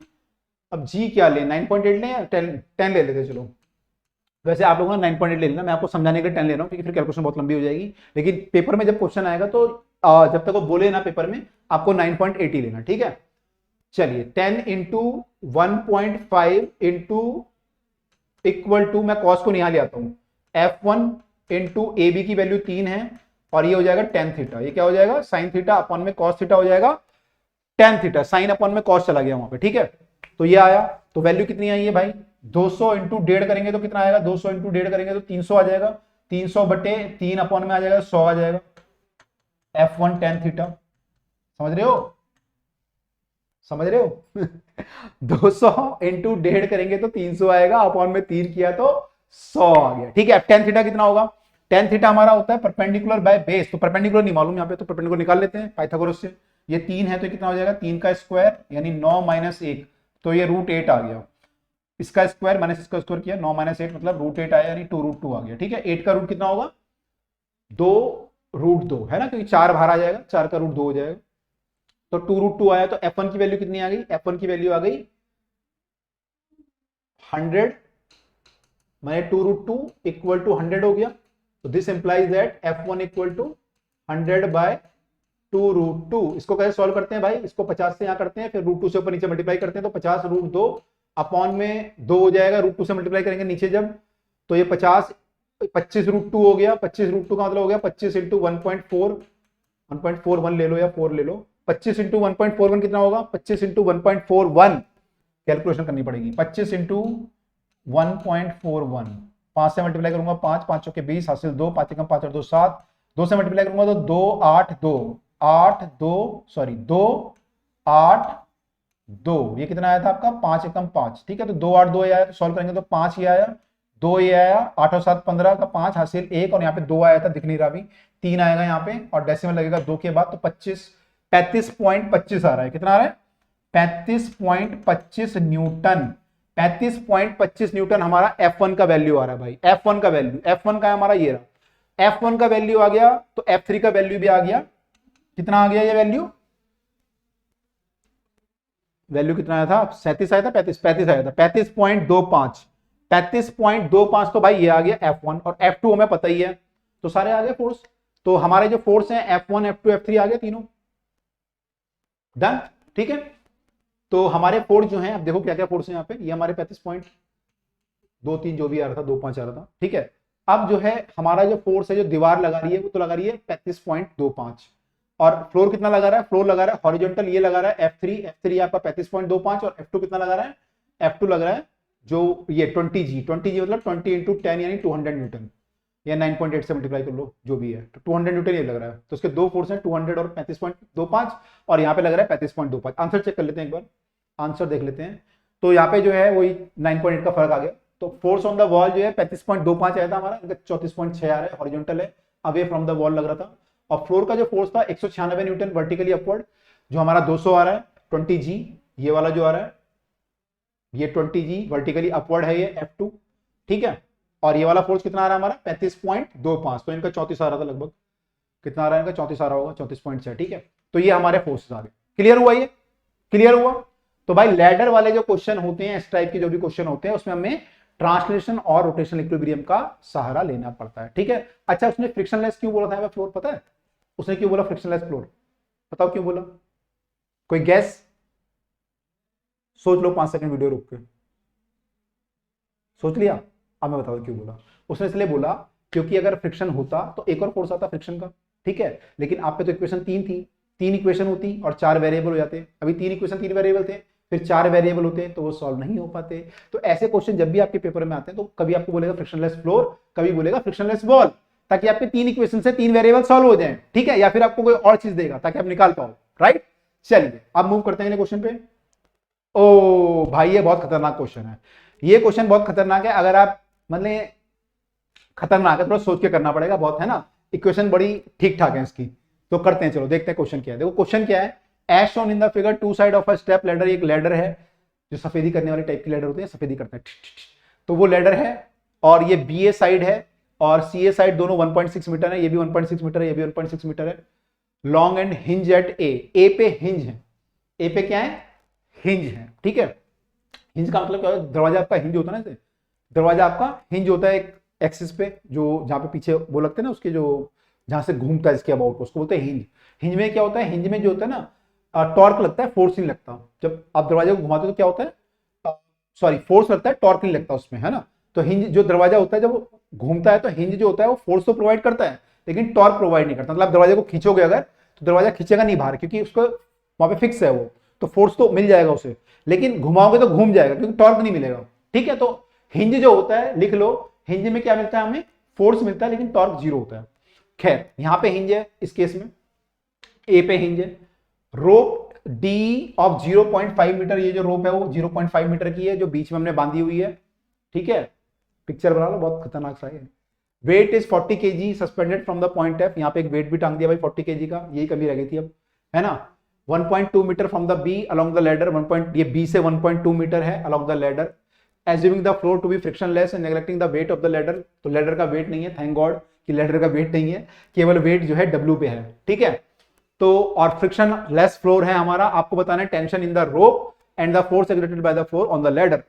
अब जी क्या ले, 9.8 ले या 10 ले लेते चलो। वैसे आप लोगों ने 9.8 ले लेना, मैं आपको समझाने के लिए 10 ले रहा हूं क्योंकि फिर कैलकुलेशन बहुत लंबी हो जाएगी। लेकिन पेपर में जब क्वेश्चन आएगा तो जब तक वो बोले ना पेपर में, आपको 9.8 ही लेना, ठीक है। चलिए 10 इंटू 1.5 इंटू इक्वल टू, मैं कॉस को यहां ले आता हूं, F1 इंटू ए बी की वैल्यू 3 है और ये हो जाएगा टेन थीटा। ये क्या हो जाएगा, साइन थीटा अपॉन में कॉस थीटा हो जाएगा टेन थीटा, साइन अपॉन में कॉस चला गया वहां पे, ठीक है। तो ये आया, तो वैल्यू कितनी आई है भाई, 200 इंटू 1.5 करेंगे तो कितना आएगा, 200 इंटू 1.5 करेंगे तो 300 आ जाएगा, 300 बटे 3 अपॉन में आ जाएगा 100 आ जाएगा। F1 टेन थीटा, समझ रहे हो, समझ रहे हो 200 इंटू 1.5 करेंगे तो 300 आएगा, अपॉन में 3 किया तो 100 आ गया, ठीक है। टेन थीटा कितना होगा, टेन थीटा हमारा होता है परपेंडिकुलर बाय बेस, तो परपेंडिकुलर नहीं मालूम यहाँ पे, तो परपेंडिकुलर निकाल लेते हैं पाइथागोरस से। ये 3 है तो कितना हो जाएगा, 3 का स्क्वायर यानी 9 माइनस 1, तो ये √8 आ गया। इसका स्क्वायर माइनस इसका स्क्वायर किया, 9 माइनस 8 मतलब √8 आया यानी 2√2 आ गया, ठीक है। 8 का रूट कितना होगा, 2√2 है ना, क्योंकि 4 बाहर आ जाएगा, 4 का रूट 2 हो जाएगा, तो 2√2 आया। तो F1 की वैल्यू कितनी आ गई, F1 की वैल्यू आ गई 100, मैंने 2√2 इक्वल टू 100 हो गया। तो this implies that F1 equal to 100 by 2√2। इसको कैसे सॉल्व करते हैं भाई, इसको 50 से यहां करते हैं, फिर √2 से ऊपर नीचे मल्टीप्लाई करते हैं, तो 50√2 अपॉन में 2 हो जाएगा, √2 से मल्टीप्लाई करेंगे नीचे जब, तो ये 25√2 हो गया। 25√2 का मतलब हो गया 25 इंटू 1.41 ले लो या 4 ले लो, 25 इंटू 1.41 कितना होगा, 25 इंटू 1.41 कैलकुलेशन करनी पड़ेगी, 25 इंटू 1.41, 5 से मल्टीप्लाई करूंगा 5, 5 चौके 20 हासिल 2, 5 कम 5 और 2 7, 2 से मल्टीप्लाई करूंगा तो 2 8 2 8 2 सॉरी 2 8 2, ये कितना आया था आपका 5 एकम 5, ठीक है। तो 2 8 2 आया, तो सॉल्व करेंगे तो 5 ये आया, 2 ये आया, 8 और 7 15 का 5 हासिल 1 और यहाँ पे 2 आया था, दिख नहीं रहा अभी, 3 आएगा यहाँ पे और डेसिमल लगेगा 2 के बाद, तो 35.25 आ रहा है। कितना आ रहा है, 35.25 न्यूटन। 35.25 न्यूटन हमारा F1 का वैल्यू आ रहा है भाई, F1 का वैल्यू, F1 का हमारा ये रहा, F1 का वैल्यू आ गया, तो F3 का वैल्यू भी आ गया। कितना आ गया ये वैल्यू, वैल्यू कितना आया था, 37 आया था, 35 आया था, 35.25, 35.25, तो भाई ये आ गया F1 और F2 हमें पता ही है, तो सारे आ गए फोर्स। तो हमारे जो फोर्स हैं F1 F2 F3 आ गए तीनों, डन, ठीक है। तो हमारे फोर्स जो हैं, अब देखो क्या क्या फोर्स है यहाँ पे, ये हमारे 35.23 जो भी आ रहा था, 25 आ रहा था, ठीक है। अब जो है हमारा जो फोर्स है, जो दीवार लगा रही है, वो तो लगा रही है 35.25 और फ्लोर कितना लगा रहा है, फ्लोर लगा रहा है हॉरिजॉन्टल, ये लगा रहा है F3 आपका 35.25 और F2 कितना लगा रहा है, F2 लग रहा है जो ये 20G मतलब 20 इंटू 10 यानी 200 न्यूटन, या 9.8 से मल्टीप्लाई कर लो जो भी है, तो 200 न्यूटन ये लग रहा है। तो उसके दो फोर्स हैं 200 और 35.25 और यहाँ पे लग रहा है 35.25। आंसर चेक कर लेते हैं एक बार, आंसर देख लेते हैं। तो यहाँ पे जो है वही 9.8 का फर्क आ गया। तो फोर्स ऑन द वॉल जो है 35.25 आया था हमारा, 34.6 आ रहा है, हॉरिजॉन्टल है, अवे फ्रॉम द वॉल लग रहा था। और फ्लोर का जो फोर्स था 196 न्यूटन वर्टिकली अपवर्ड, जो हमारा 200 आ रहा है, 20G ये वाला जो आ रहा है, ये 20G वर्टिकली अपवर्ड है ये F2, ठीक है। और ये वाला फोर्स कितना आ रहा है हमारा 35.25, तो इनका 34 आ रहा था लगभग, कितना आ रहा है इनका 34 आ रहा होगा, 34.6, ठीक है। तो ये हमारे फोर्सेस आ गए, क्लियर हुआ, ये क्लियर हुआ। तो भाई लैडर वाले जो क्वेश्चन होते हैं, इस टाइप के जो भी क्वेश्चन होते हैं, उसमें हमें ट्रांसलेशन और रोटेशनल इक्विलिब्रियम का सहारा लेना पड़ता है, ठीक है। अच्छा, उसने फ्रिक्शनलेस क्यों बोला था हमें फ्लोर, पता है उसने क्यों बोला फ्रिक्शनलेस फ्लोर, बताओ क्यों बोला, कोई गैस, सोच लो 5 सेकंड वीडियो रुक के, सोच लिया, अब मैं बताऊं क्यों बोला। उसने इसलिए बोला क्योंकि अगर फ्रिक्शन होता तो एक और फोर्स आता फ्रिक्शन का, ठीक है, लेकिन आप पे तो इक्वेशन 3 थी, 3 इक्वेशन होती और 4 वेरिएबल हो जाते, अभी 3 इक्वेशन 3 वेरिएबल थे, फिर 4 वेरिएबल होते तो वो सॉल्व नहीं हो पाते। तो ऐसे क्वेश्चन जब भी आपके पेपर में आते हैं तो कभी आपको बोलेगा फ्रिक्शनलेस फ्लोर, कभी बोलेगा फ्रिक्शनलेस वॉल, ताकि आपके 3 इक्वेशन से 3 वेरिएबल सॉल्व हो जाएं, ठीक है, या फिर आपको कोई और चीज देगा ताकि आप निकाल पाओ, राइट। चलिए अब मूव करते हैं अगले क्वेश्चन पे। ओ भाई ये बहुत खतरनाक क्वेश्चन है, ये क्वेश्चन बहुत खतरनाक है, अगर आप मतलब खतरनाक है, थोड़ा सोच के करना पड़ेगा बहुत, है ना। इक्वेशन बड़ी ठीक ठाक है इसकी, तो करते हैं, चलो देखते हैं क्वेश्चन क्या है। देखो क्वेश्चन क्या है, as shown in the figure two side of a step ladder, एक लैडर है जो सफेदी करने वाली टाइप की लैडर होती है, सफेदी करते हैं, तो वो लैडर है और ये बी ए साइड है और सी ए साइड दोनों 1.6 मीटर है, ये भी 1.6 मीटर है, ये भी 1.6 मीटर है। लॉन्ग एंड हिंज एट ए पे हिंज है, ए पे क्या है, हिंज है, ठीक है। हिंज का मतलब क्या है, दरवाजा आपका हिंज होता है ना, दरवाजा आपका हिंज होता है एक एक्सिस पे, जो जहां पे पीछे वो लगते हैं ना उसके, जो जहां से घूमता है इसके अबाउट, उसको बोलते हैं हिंज। हिंज में क्या होता है, हिंज में जो होता है ना टॉर्क लगता है, फोर्स नहीं लगता। जब आप दरवाजे को घुमाते हो तो क्या होता है, सॉरी फोर्स लगता है, टॉर्क नहीं लगता उसमें, है ना। तो हिंज जो दरवाजा होता है जब वो घूमता है तो हिंज जो होता है वो फोर्स तो प्रोवाइड करता है लेकिन टॉर्क प्रोवाइड नहीं करता। मतलब आप दरवाजे को खींचोगे अगर तो दरवाजा खींचेगा नहीं बाहर, क्योंकि उसको वहां पे फिक्स है वो, तो फोर्स तो मिल जाएगा उसे, लेकिन घुमाओगे तो घूम जाएगा क्योंकि टॉर्क नहीं मिलेगा, ठीक है। तो हिंज जो होता है, लिख लो, हिंज में क्या मिलता है, हमें फोर्स मिलता है लेकिन टॉर्क जीरो होता है। खैर यहां पे हिंज है, इस केस में ए पे हिंज है। रोप डी ऑफ 0.5 मीटर, ये जो रोप है वो 0.5 मीटर की है जो बीच में हमने बांधी हुई है, ठीक है। पिक्चर बना लो, बहुत खतरनाक सा है। Weight is 40 kg suspended from the point F, यहाँ पे एक वेट भी टांग दिया भाई 40 kg का, यही कमी रह गई थी अब, है ना। 1.2 metre from the B along the ladder, ये बी से 1.2 मीटर है along the ladder. Assuming the floor to be frictionless and neglecting the weight of the ladder, तो लैडर का वेट नहीं है, थैंक गॉड कि लैडर का वेट नहीं है, केवल वेट जो है डब्ल्यू पे है, ठीक है। तो और फ्रिक्शन लेस फ्लोर है हमारा, आपको बताना है tension in the rope and the force exerted by the floor on the ladder.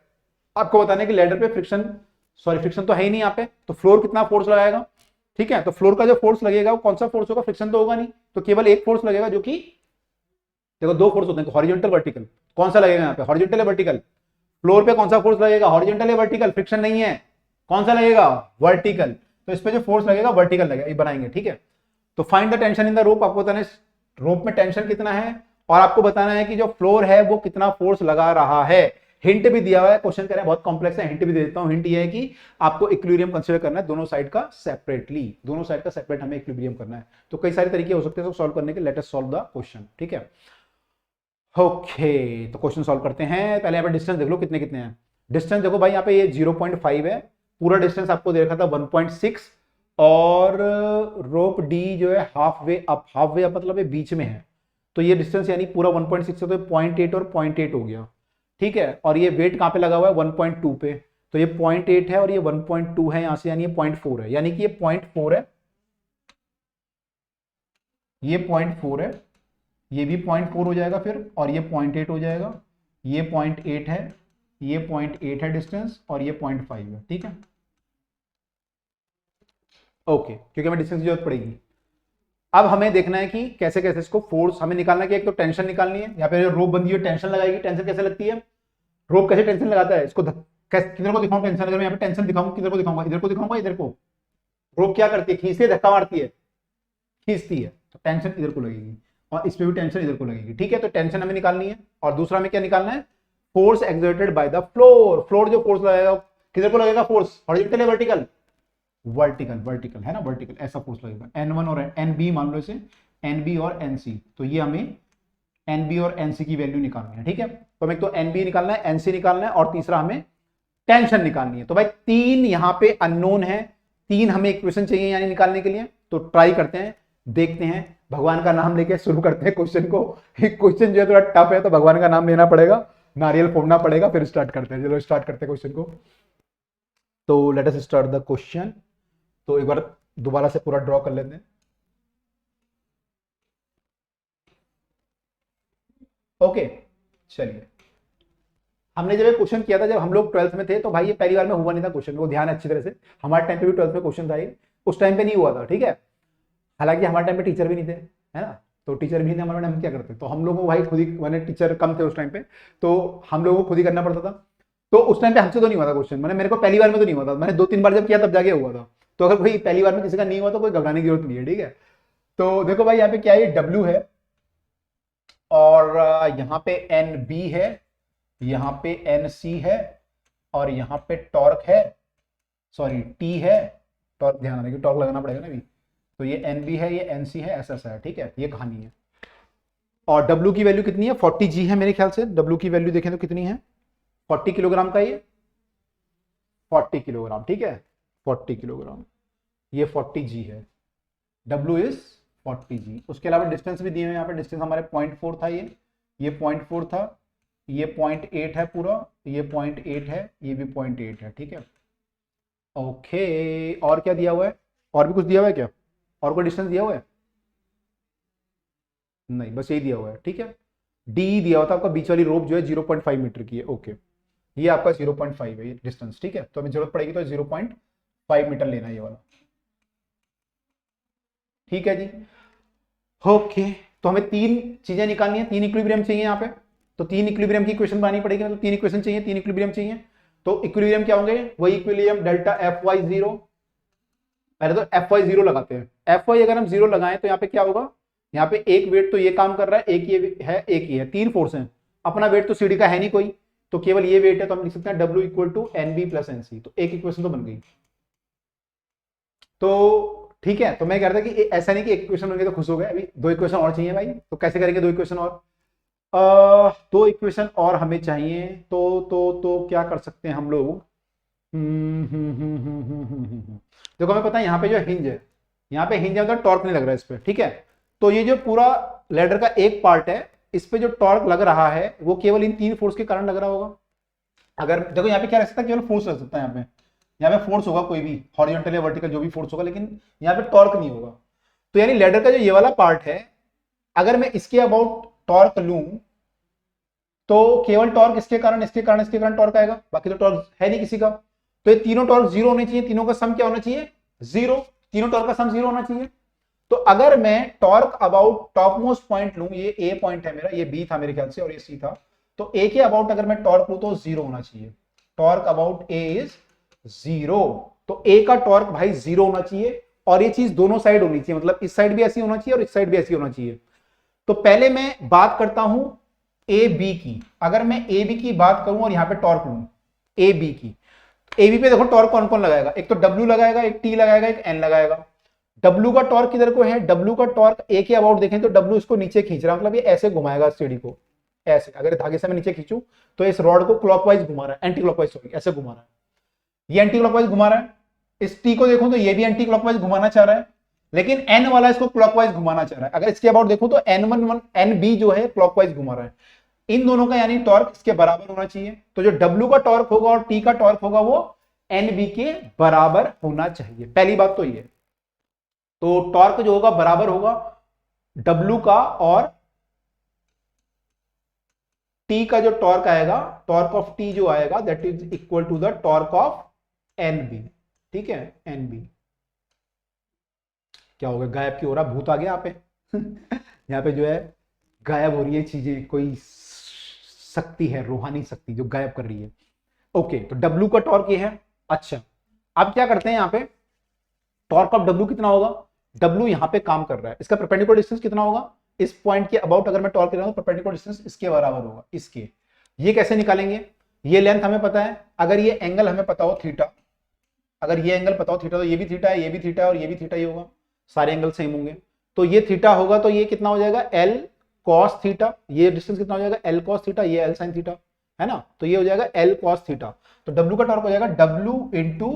आपको बताना है कि लैडर पे फ्रिक्शन, सॉरी फ्रिक्शन तो है ही नहीं यहाँ पे, तो फ्लोर कितना फोर्स लगाएगा, ठीक है। तो फ्लोर का जो फोर्स लगेगा वो कौन सा फोर्स होगा, फ्रिक्शन तो होगा नहीं, तो केवल एक फोर्स लगेगा, जो कि देखो दो फोर्स होते हैं, हॉरिजॉन्टल वर्टिकल, कौन सा लगेगा यहाँ पे, हॉरिजॉन्टल है वर्टिकल। फ्लोर पे कौन सा फोर्स लगेगा, हॉरिजॉन्टल है वर्टिकल, फ्रिक्शन नहीं है, कौन सा लगेगा, वर्टिकल। तो इस पे जो फोर्स लगेगा वर्टिकल लगेगा, ये बनाएंगे, ठीक है। तो find the tension in the रोप, आपको बताना है रोप में टेंशन कितना है और आपको बताना है कि जो फ्लोर है वो कितना फोर्स लगा रहा है। हिंट भी दिया हुआ है, क्वेश्चन कह रहे हैं बहुत कॉम्प्लेक्स है, हिंट भी दे देता हूं। हिंट ये है कि आपको इक्विलिब्रियम कंसीडर करना है दोनों साइड का सेपरेटली, दोनों साइड का सेपरेट हमें इक्विलिब्रियम करना है। तो कई सारे तरीके हो सकते हैं सॉल्व करने के, let us solve the question, ठीक है। ओके तो क्वेश्चन सॉल्व करते हैं। पहले यहाँ पे डिस्टेंस देख लो कितने कितने हैं। डिस्टेंस देखो भाई, यहाँ पे ये 0.5 है, पूरा डिस्टेंस आपको दे रखा था 1.6, और रोप डी जो है half way up, half way up मतलब ये बीच में है, तो ये डिस्टेंस यानी पूरा 1.6 है, तो 0.8 और 0.8 हो गया, ठीक है। और ये वेट कहां पे लगा हुआ है, 1.2 पे, तो ये 0.8 है और ये 1.2 है यहां से, यानी ये 0.4 है, यानी कि ये 0.4 है, ये 0.4 है, ये भी 0.4 हो जाएगा फिर, और ये 0.8 हो जाएगा, ये 0.8 है, ये 0.8 है डिस्टेंस, और ये 0.5 है, ठीक है। ओके क्योंकि हमें डिस्टेंस की जरूरत पड़ेगी। अब हमें देखना है कि कैसे कैसे इसको फोर्स हमें निकालना है, कि एक तो टेंशन निकालनी है, यहाँ पे जो रोप बंधी है टेंशन लगाएगी। टेंशन कैसे लगती है, रोप कैसे टेंशन लगाता है, इसको किधर को दिखाऊं टेंशन, अगर मैं यहाँ पे टेंशन दिखाऊं किधर को दिखाऊंगा, इधर को दिखाऊंगा, इधर को। रोप क्या करती है, खींचती है, धक्का मारती है, खींचती है, तो टेंशन इधर को लगेगी, और इस पे भी टेंशन इधर को लगेगी, ठीक है। तो टेंशन हमें निकालनी है, और दूसरा हमें क्या निकालना है, force exerted by the floor. Floor जो फोर्स लगेगा किधर को लगेगा, फोर्स हॉरिजॉन्टल है वर्टिकल, वर्टिकल, वर्टिकल है ना, वर्टिकल, ऐसा फोर्स लगेगा। N1 और NB मान लो इसे, NB और NC, तो ये हमें NB और NC की वैल्यू निकालनी है, ठीक है। तो हमें तो NB निकालना है, NC निकालना है, और तीसरा हमें टेंशन निकालनी है। तो भाई तीन यहाँ पे अननोन है, तीन हमें इक्वेशन चाहिए यानी निकालने के लिए, तो ट्राई करते हैं, देखते हैं, भगवान का नाम लेके शुरू करते हैं क्वेश्चन को। क्वेश्चन जो है थोड़ा टफ है तो भगवान का नाम लेना पड़ेगा, नारियल फोड़ना पड़ेगा, फिर स्टार्ट करते हैं। चलो स्टार्ट करते हैं क्वेश्चन को। तो let us start the question. तो एक बार दोबारा से पूरा ड्रॉ कर लेते हैं। ओके चलिए, हमने जब ये क्वेश्चन किया था जब हम लोग 12th में थे, तो भाई ये पहली बार में हुआ नहीं था क्वेश्चन, वो ध्यान अच्छी तरह से, हमारे टाइम पे भी 12th में क्वेश्चन था ये, उस टाइम पे नहीं हुआ था, ठीक है। हालांकि हमारे टाइम पे टीचर भी नहीं थे, है ना, तो टीचर भी नहीं थे हमारे टाइम, हम क्या करते, तो हम लोगों को भाई खुद ही, मैंने टीचर कम थे उस टाइम पे, तो हम लोगों को खुद ही करना पड़ता था। तो उस टाइम पे हमसे तो नहीं हुआ था क्वेश्चन, मैंने, मेरे को पहली बार में तो नहीं हुआ था, मैंने 2-3 बार जब किया तब जाके हुआ था। तो अगर कोई पहली बार में किसी का नहीं हुआ तो कोई घबराने की जरूरत नहीं है, ठीक है। तो देखो भाई यहाँ पे क्या है, W है, और यहाँ पे NB है, यहाँ पे NC है, और यहाँ पे टॉर्क है, सॉरी T है, टॉर्क ध्यान रखिए, टॉर्क लगाना पड़ेगा ना अभी। तो ये NB है, ये NC है, ऐसा है, ठीक है, ये कहानी है। और W की वैल्यू कितनी है, 40G है मेरे ख्याल से। W की वैल्यू देखें तो कितनी है, 40 किलोग्राम का, ये 40 किलोग्राम, ठीक है, 40 किलोग्राम, ये 40G है, W इज 40G। उसके अलावा डिस्टेंस भी दिए हुए यहाँ पे, डिस्टेंस हमारे 0.4 था, ये 0.4 था, ये 0.8 है पूरा, ये 0.8 है, ये भी 0.8 है, ठीक है। ओके, और क्या दिया हुआ है, और भी कुछ दिया हुआ है क्या, और कोई डिस्टेंस दिया हुआ है, नहीं, बस यही दिया हुआ है, ठीक है। डी दिया हुआ था आपका, बीच वाली रोप जो है 0.5 मीटर की है, ओके, ये आपका 0.5 है ये डिस्टेंस, ठीक है। तो हमें जरूरत पड़ेगी तो 0.5 मीटर लेना है ये वाला, ठीक है जी। ओके, तो हमें तीन चीजें निकालनी है, तीन इक्विलिब्रियम चाहिए यहाँ पे, तो तीन इक्विलिब्रियम की इक्वेशन बनानी पड़ेगी, मतलब तीन इक्वेशन चाहिए, तीन इक्विलिब्रियम चाहिए। तो इक्विलिब्रियम क्या होंगे, वही इक्विलिब्रियम डेल्टा Fy0। पहले तो Fy0 लगाते हैं। Fy अगर हम 0 लगाएं तो यहाँ पे क्या होगा, यहाँ पे एक वेट तो ये काम कर रहा है, एक ये है, एक ये है, तीन फोर्स हैं। अपना वेट तो सीडी का है नहीं कोई, तो केवल ये वेट है, तो हम लिख सकते हैं W equal to NB plus NC। तो एक इक्वेशन तो बन गई। तो ठीक है, तो मैं कह रहा था कि ऐसा नहीं कि एक इक्वेशन बन गई तो खुश हो गए, अभी दो इक्वेशन और चाहिए भाई। तो कैसे करेंगे दो इक्वेशन और, दो इक्वेशन और हमें चाहिए, तो क्या कर सकते हैं हम लोग। देखो हमें पता है यहाँ पे जो हिंज है, यहाँ पे हिंज है, मतलब टॉर्क नहीं लग रहा है इस पे, ठीक है। तो ये जो पूरा लैडर का एक पार्ट है, इस पे जो टॉर्क लग रहा है वो केवल इन तीन फोर्स के कारण लग रहा होगा। अगर देखो यहाँ पे क्या रह सकता है, केवल फोर्स रह सकता है, यहाँ पे फोर्स होगा कोई भी, हॉरिजॉन्टल या वर्टिकल जो भी फोर्स होगा, लेकिन यहाँ पे टॉर्क नहीं होगा। तो यानी लैडर का जो ये वाला पार्ट है, अगर मैं इसके अबाउट टॉर्क लूं तो केवल टॉर्क इसके कारण, इसके कारण, इसके कारण टॉर्क आएगा, बाकी तो टॉर्क है नहीं किसी का। तो ये तीनों टॉर्क जीरो होने चाहिए, तीनों का सम क्या होना चाहिए, जीरो, तीनों टॉर्क का सम जीरो होना चाहिए। तो अगर मैं torque about top most point लूं, ये ए पॉइंट है मेरा, ये बी था मेरे ख्याल से और ये सी था, तो ए के अबाउट अगर मैं टॉर्क लूं तो जीरो होना चाहिए। Torque about A is zero, तो ए का टॉर्क भाई जीरो होना चाहिए, और ये चीज दोनों साइड होनी चाहिए, मतलब इस साइड भी ऐसी होना चाहिए और इस साइड भी ऐसी होना चाहिए। तो पहले मैं बात करता हूं ए बी की। अगर मैं ए बी की बात करूं और यहां पे टॉर्क लूं ए बी की, ए बी पे देखो टॉर्क कौन कौन लगाएगा, एक तो W लगाएगा, एक T लगाएगा, एक N लगाएगा। W का टॉर्क किधर को है, W का टॉर्क ए के अबाउट देखें तो W इसको नीचे खींच रहा है, मतलब ये ऐसे घुमाएगा सीढ़ी को, ऐसे। अगर धागे से मैं नीचे खींचूं तो इस रॉड को क्लॉकवाइज घुमा रहा है, एंटी क्लॉकवाइज, सॉरी, ऐसे घुमा रहा है, ये एंटी क्लॉकवाइज घुमा रहा है। इस T को देखो तो ये भी एंटी क्लॉकवाइज घुमाना चाह रहा है, लेकिन N वाला इसको क्लॉकवाइज घुमाना चाह रहा है। अगर इसके अबाउट देखो तो NB जो है क्लॉकवाइज घुमा रहा है। इन दोनों का यानी टॉर्क इसके बराबर होना चाहिए। तो जो W का टॉर्क होगा और T का टॉर्क होगा वो NB के बराबर होना चाहिए, पहली बात तो ये। तो टॉर्क जो होगा बराबर होगा W का, और T का जो टॉर्क आएगा, टॉर्क ऑफ T जो आएगा, that is equal to the torque of NB, ठीक है, NB। क्या हो गया, गायब क्यों हो रहा, भूत आ गया यहाँ पे यहाँ पे जो है गायब हो रही है चीजें, कोई शक्ति है, रूहानी शक्ति जो गायब कर रही है। ओके, तो W का टॉर्क ये है। अच्छा, अब क्या करते हैं, यहाँ पे टॉर्क ऑफ W कितना होगा, W यहाँ पे काम कर रहा है, इसका परपेंडिकुलर डिस्टेंस कितना होगा, इस पॉइंट के अबाउट अगर मैं टॉर्क कर रहा हूं तो परपेंडिकुलर डिस्टेंस इसके बराबर होगा, इसके। ये कैसे निकालेंगे, ये लेंथ हमें पता है, अगर ये एंगल हमें पता हो थीटा, अगर ये एंगल पता हो थीटा, तो ये भी थीटा है, ये भी थीटा है, और ये भी थीटा ही होगा, सारे एंगल सेम होंगे। तो ये थीटा होगा, तो ये कितना हो जाएगा, L cos थीटा, ये डिस्टेंस कितना हो जाएगा, L cos थीटा, ये L sin थीटा है ना, तो ये हो जाएगा L cos थीटा। तो W का टॉर्क हो जाएगा W into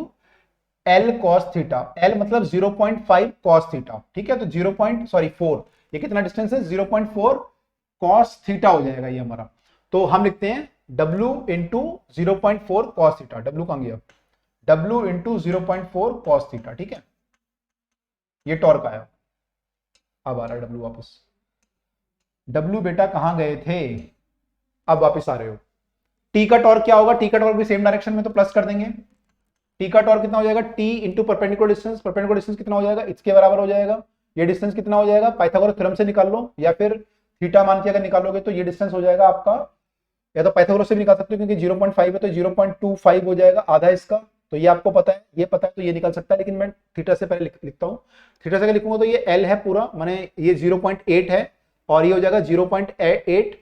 L cos theta, L मतलब 0.5 cos थीटा, ठीक है। तो 4, ये कितना डिस्टेंस है, 0.4 cos थीटा हो जाएगा ये हमारा। तो हम लिखते हैं W into 0.4 cos theta, W कहां गया, W इंटू 0.4 cos थीटा, ठीक है। ये टॉर्क आया, अब आ रहा है W वापस। W बेटा कहां गए थे, अब वापस आ रहे हो। T का टॉर्क क्या होगा, T का टॉर्क भी सेम डायरेक्शन में, तो प्लस कर देंगे। T का टॉर्क कितना हो जाएगा, T into perpendicular distance, perpendicular distance कितना हो जाएगा, इसके बराबर हो जाएगा। ये डिस्टेंस कितना हो जाएगा, पाइथागोरस थ्योरम से निकाल लो, या फिर थीटा मान के अगर निकालोगे तो ये डिस्टेंस हो जाएगा आपका, या तो पाइथागोरस से भी निकाल सकते हो, क्योंकि 0.5 है तो 0.25 हो जाएगा, आधा इसका। तो ये आपको पता है, ये पता है, तो ये निकल सकता है, लेकिन मैं थीटा से पहले लिखता हूँ। थीटा से लिखूंगा तो ये L है पूरा, माने ये 0.8 है, और ये हो जाएगा 0.8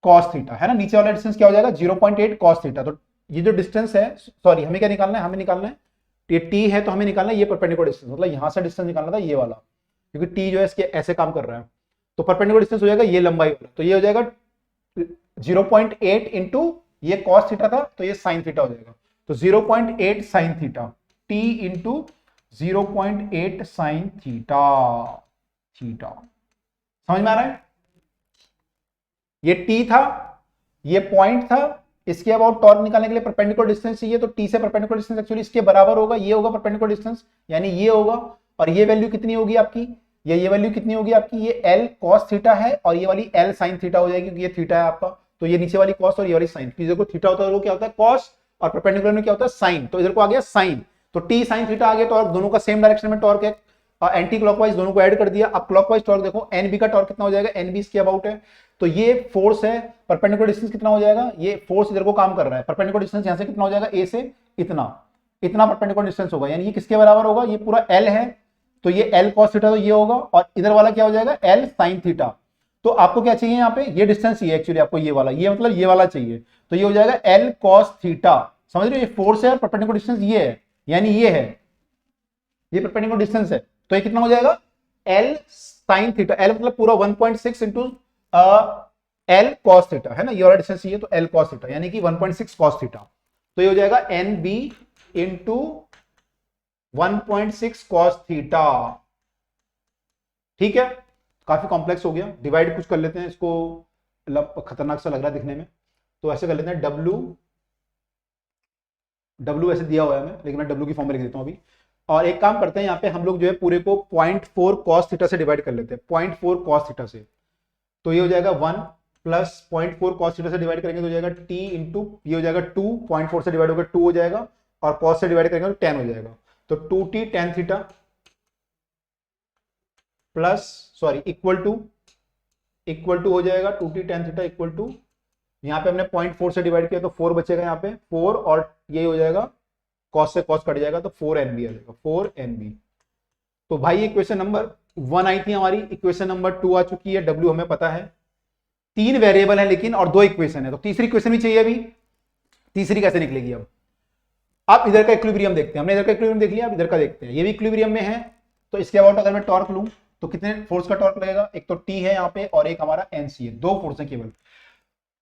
cos थीटा, है ना। नीचे वाला डिस्टेंस क्या हो जाएगा, 0.8 cos थीटा। तो ये जो डिस्टेंस है, सॉरी हमें क्या निकालना है, हमें निकालना है ये टी है तो हमें निकालना ये परपेंडिकुलर डिस्टेंस, मतलब यहां से डिस्टेंस निकालना था ये वाला, क्योंकि टी जो है इसके ऐसे काम कर रहा है। तो परपेंडिकुलर डिस्टेंस हो जाएगा ये लंबाई वाला, तो ये हो जाएगा 0.8 इंटू ये कॉस थीटा था तो ये साइन थीटा हो जाएगा, तो 0.8 sine theta T into 0.8 sine theta. Theta समझ में आ रहा है? ये टी था, ये पॉइंट था, इसके अबाउट टॉर्क निकालने के लिए परपेंडिकुलर डिस्टेंस चाहिए, तो टी से परपेंडिकुलर डिस्टेंस एक्चुअली इसके बराबर होगा, ये होगा परपेंडिकुलर डिस्टेंस, यानी ये होगा। और ये वैल्यू कितनी होगी आपकी, ये वैल्यू कितनी होगी आपकी, ये एल कॉस थीटा है और ये वाली एल साइन थीटा हो जाएगी, क्योंकि ये थीटा है आपका, तो ये नीचे वाली कॉस और ये वाली साइन, इधर को थीटा होता है, वो क्या होता है कॉस, और परपेंडिकुलर में क्या होता है साइन, तो इधर को आ गया साइन, तो टी साइन थीटा आ गया, तो दोनों का सेम डायरेक्शन में टॉर्क है, एंटी क्लॉकवाइज दोनों को ऐड कर दिया। अब क्लॉकवाइज टॉर्क देखो, एनबी का टॉर्क कितना हो जाएगा, एनबी इसके अबाउट है, तो ये फोर्स है, परपेंडिकुलर डिस्टेंस कितना हो जाएगा, ये फोर्स इधर को काम कर रहा है, परपेंडिकुलर डिस्टेंस यहां से कितना हो जाएगा, ए से इतना, इतना परपेंडिकुलर डिस्टेंस होगा, यानी ये किसके बराबर होगा, ये पूरा एल है, तो ये एल कॉस थीटा तो ये होगा, और इधर वाला क्या हो जाएगा एल साइन थीटा। तो आपको क्या चाहिए यहाँ पे, ये डिस्टेंस चाहिए एक्चुअली आपको, ये वाला, ये मतलब ये वाला चाहिए, तो ये हो जाएगा एल कॉस थीटा, समझ रहे हो, ये फोर्स है और परपेंडिकुलर डिस्टेंस ये है, यानी ये है, ये परपेंडिकुलर डिस्टेंस है, तो ये कितना हो जाएगा एल साइन थीटा, एल मतलब पूरा 1.6 इंटू एल कॉस थीटा है ना, ये वाला डिस्टेंस चाहिए, तो एल कॉस थीटा यानी कि 1.6 कॉस थीटा, तो ये हो जाएगा N B into 1.6 cos theta. ठीक है, काफी कॉम्प्लेक्स हो गया, डिवाइड कुछ कर लेते हैं इसको, खतरनाक सा लग रहा है दिखने में, तो ऐसे कर लेते हैं, डब्ल्यू ऐसे दिया हुआ है हमें, लेकिन मैं डब्ल्यू की फॉर्म में लिख देता हूं अभी, और एक काम करते हैं यहाँ पे हम लोग जो है पूरे को 0.4 कॉस थीटा से डिवाइड कर लेते हैं, 0.4 कॉस थीटा से, तो ये हो जाएगा 1 प्लस 0.4 कॉस थीटा से डिवाइड करेंगे तो हो जाएगा टी इंटू, ये हो जाएगा 2, 0.4 से डिवाइड होगा 2 हो जाएगा, और कॉस से डिवाइड करेंगे तो 10 हो जाएगा, तो 2t tan theta plus sorry equal to हो जाएगा 2t tan theta equal to, यहाँ पे हमने 0.4 से डिवाइड किया तो 4 बचेगा यहाँ पे 4, और ये हो जाएगा कॉस से कॉस कट जाएगा तो 4nb आ जाएगा, 4nb। तो भाई इक्वेशन नंबर 1 आई थी हमारी, इक्वेशन नंबर 2 आ चुकी है, w हमें पता है, 3 वेरिएबल है लेकिन और 2 इक्वेशन है, तो तीसरी इक्वेशन भी चाहिए अभी, तीसरी कैसे निकलेगी अब इधर का इक्विलिब्रियम देखते हैं, हमने इधर का इक्विलिब्रियम देख लिया, अब इधर का देखते हैं, ये भी इक्विलिब्रियम में है, तो इसके अबाउट अगर मैं टॉर्क लूं तो कितने फोर्स का टॉर्क लगेगा, एक तो टी है यहाँ पे और एक हमारा एनसी है, 2 फोर्स है केवल,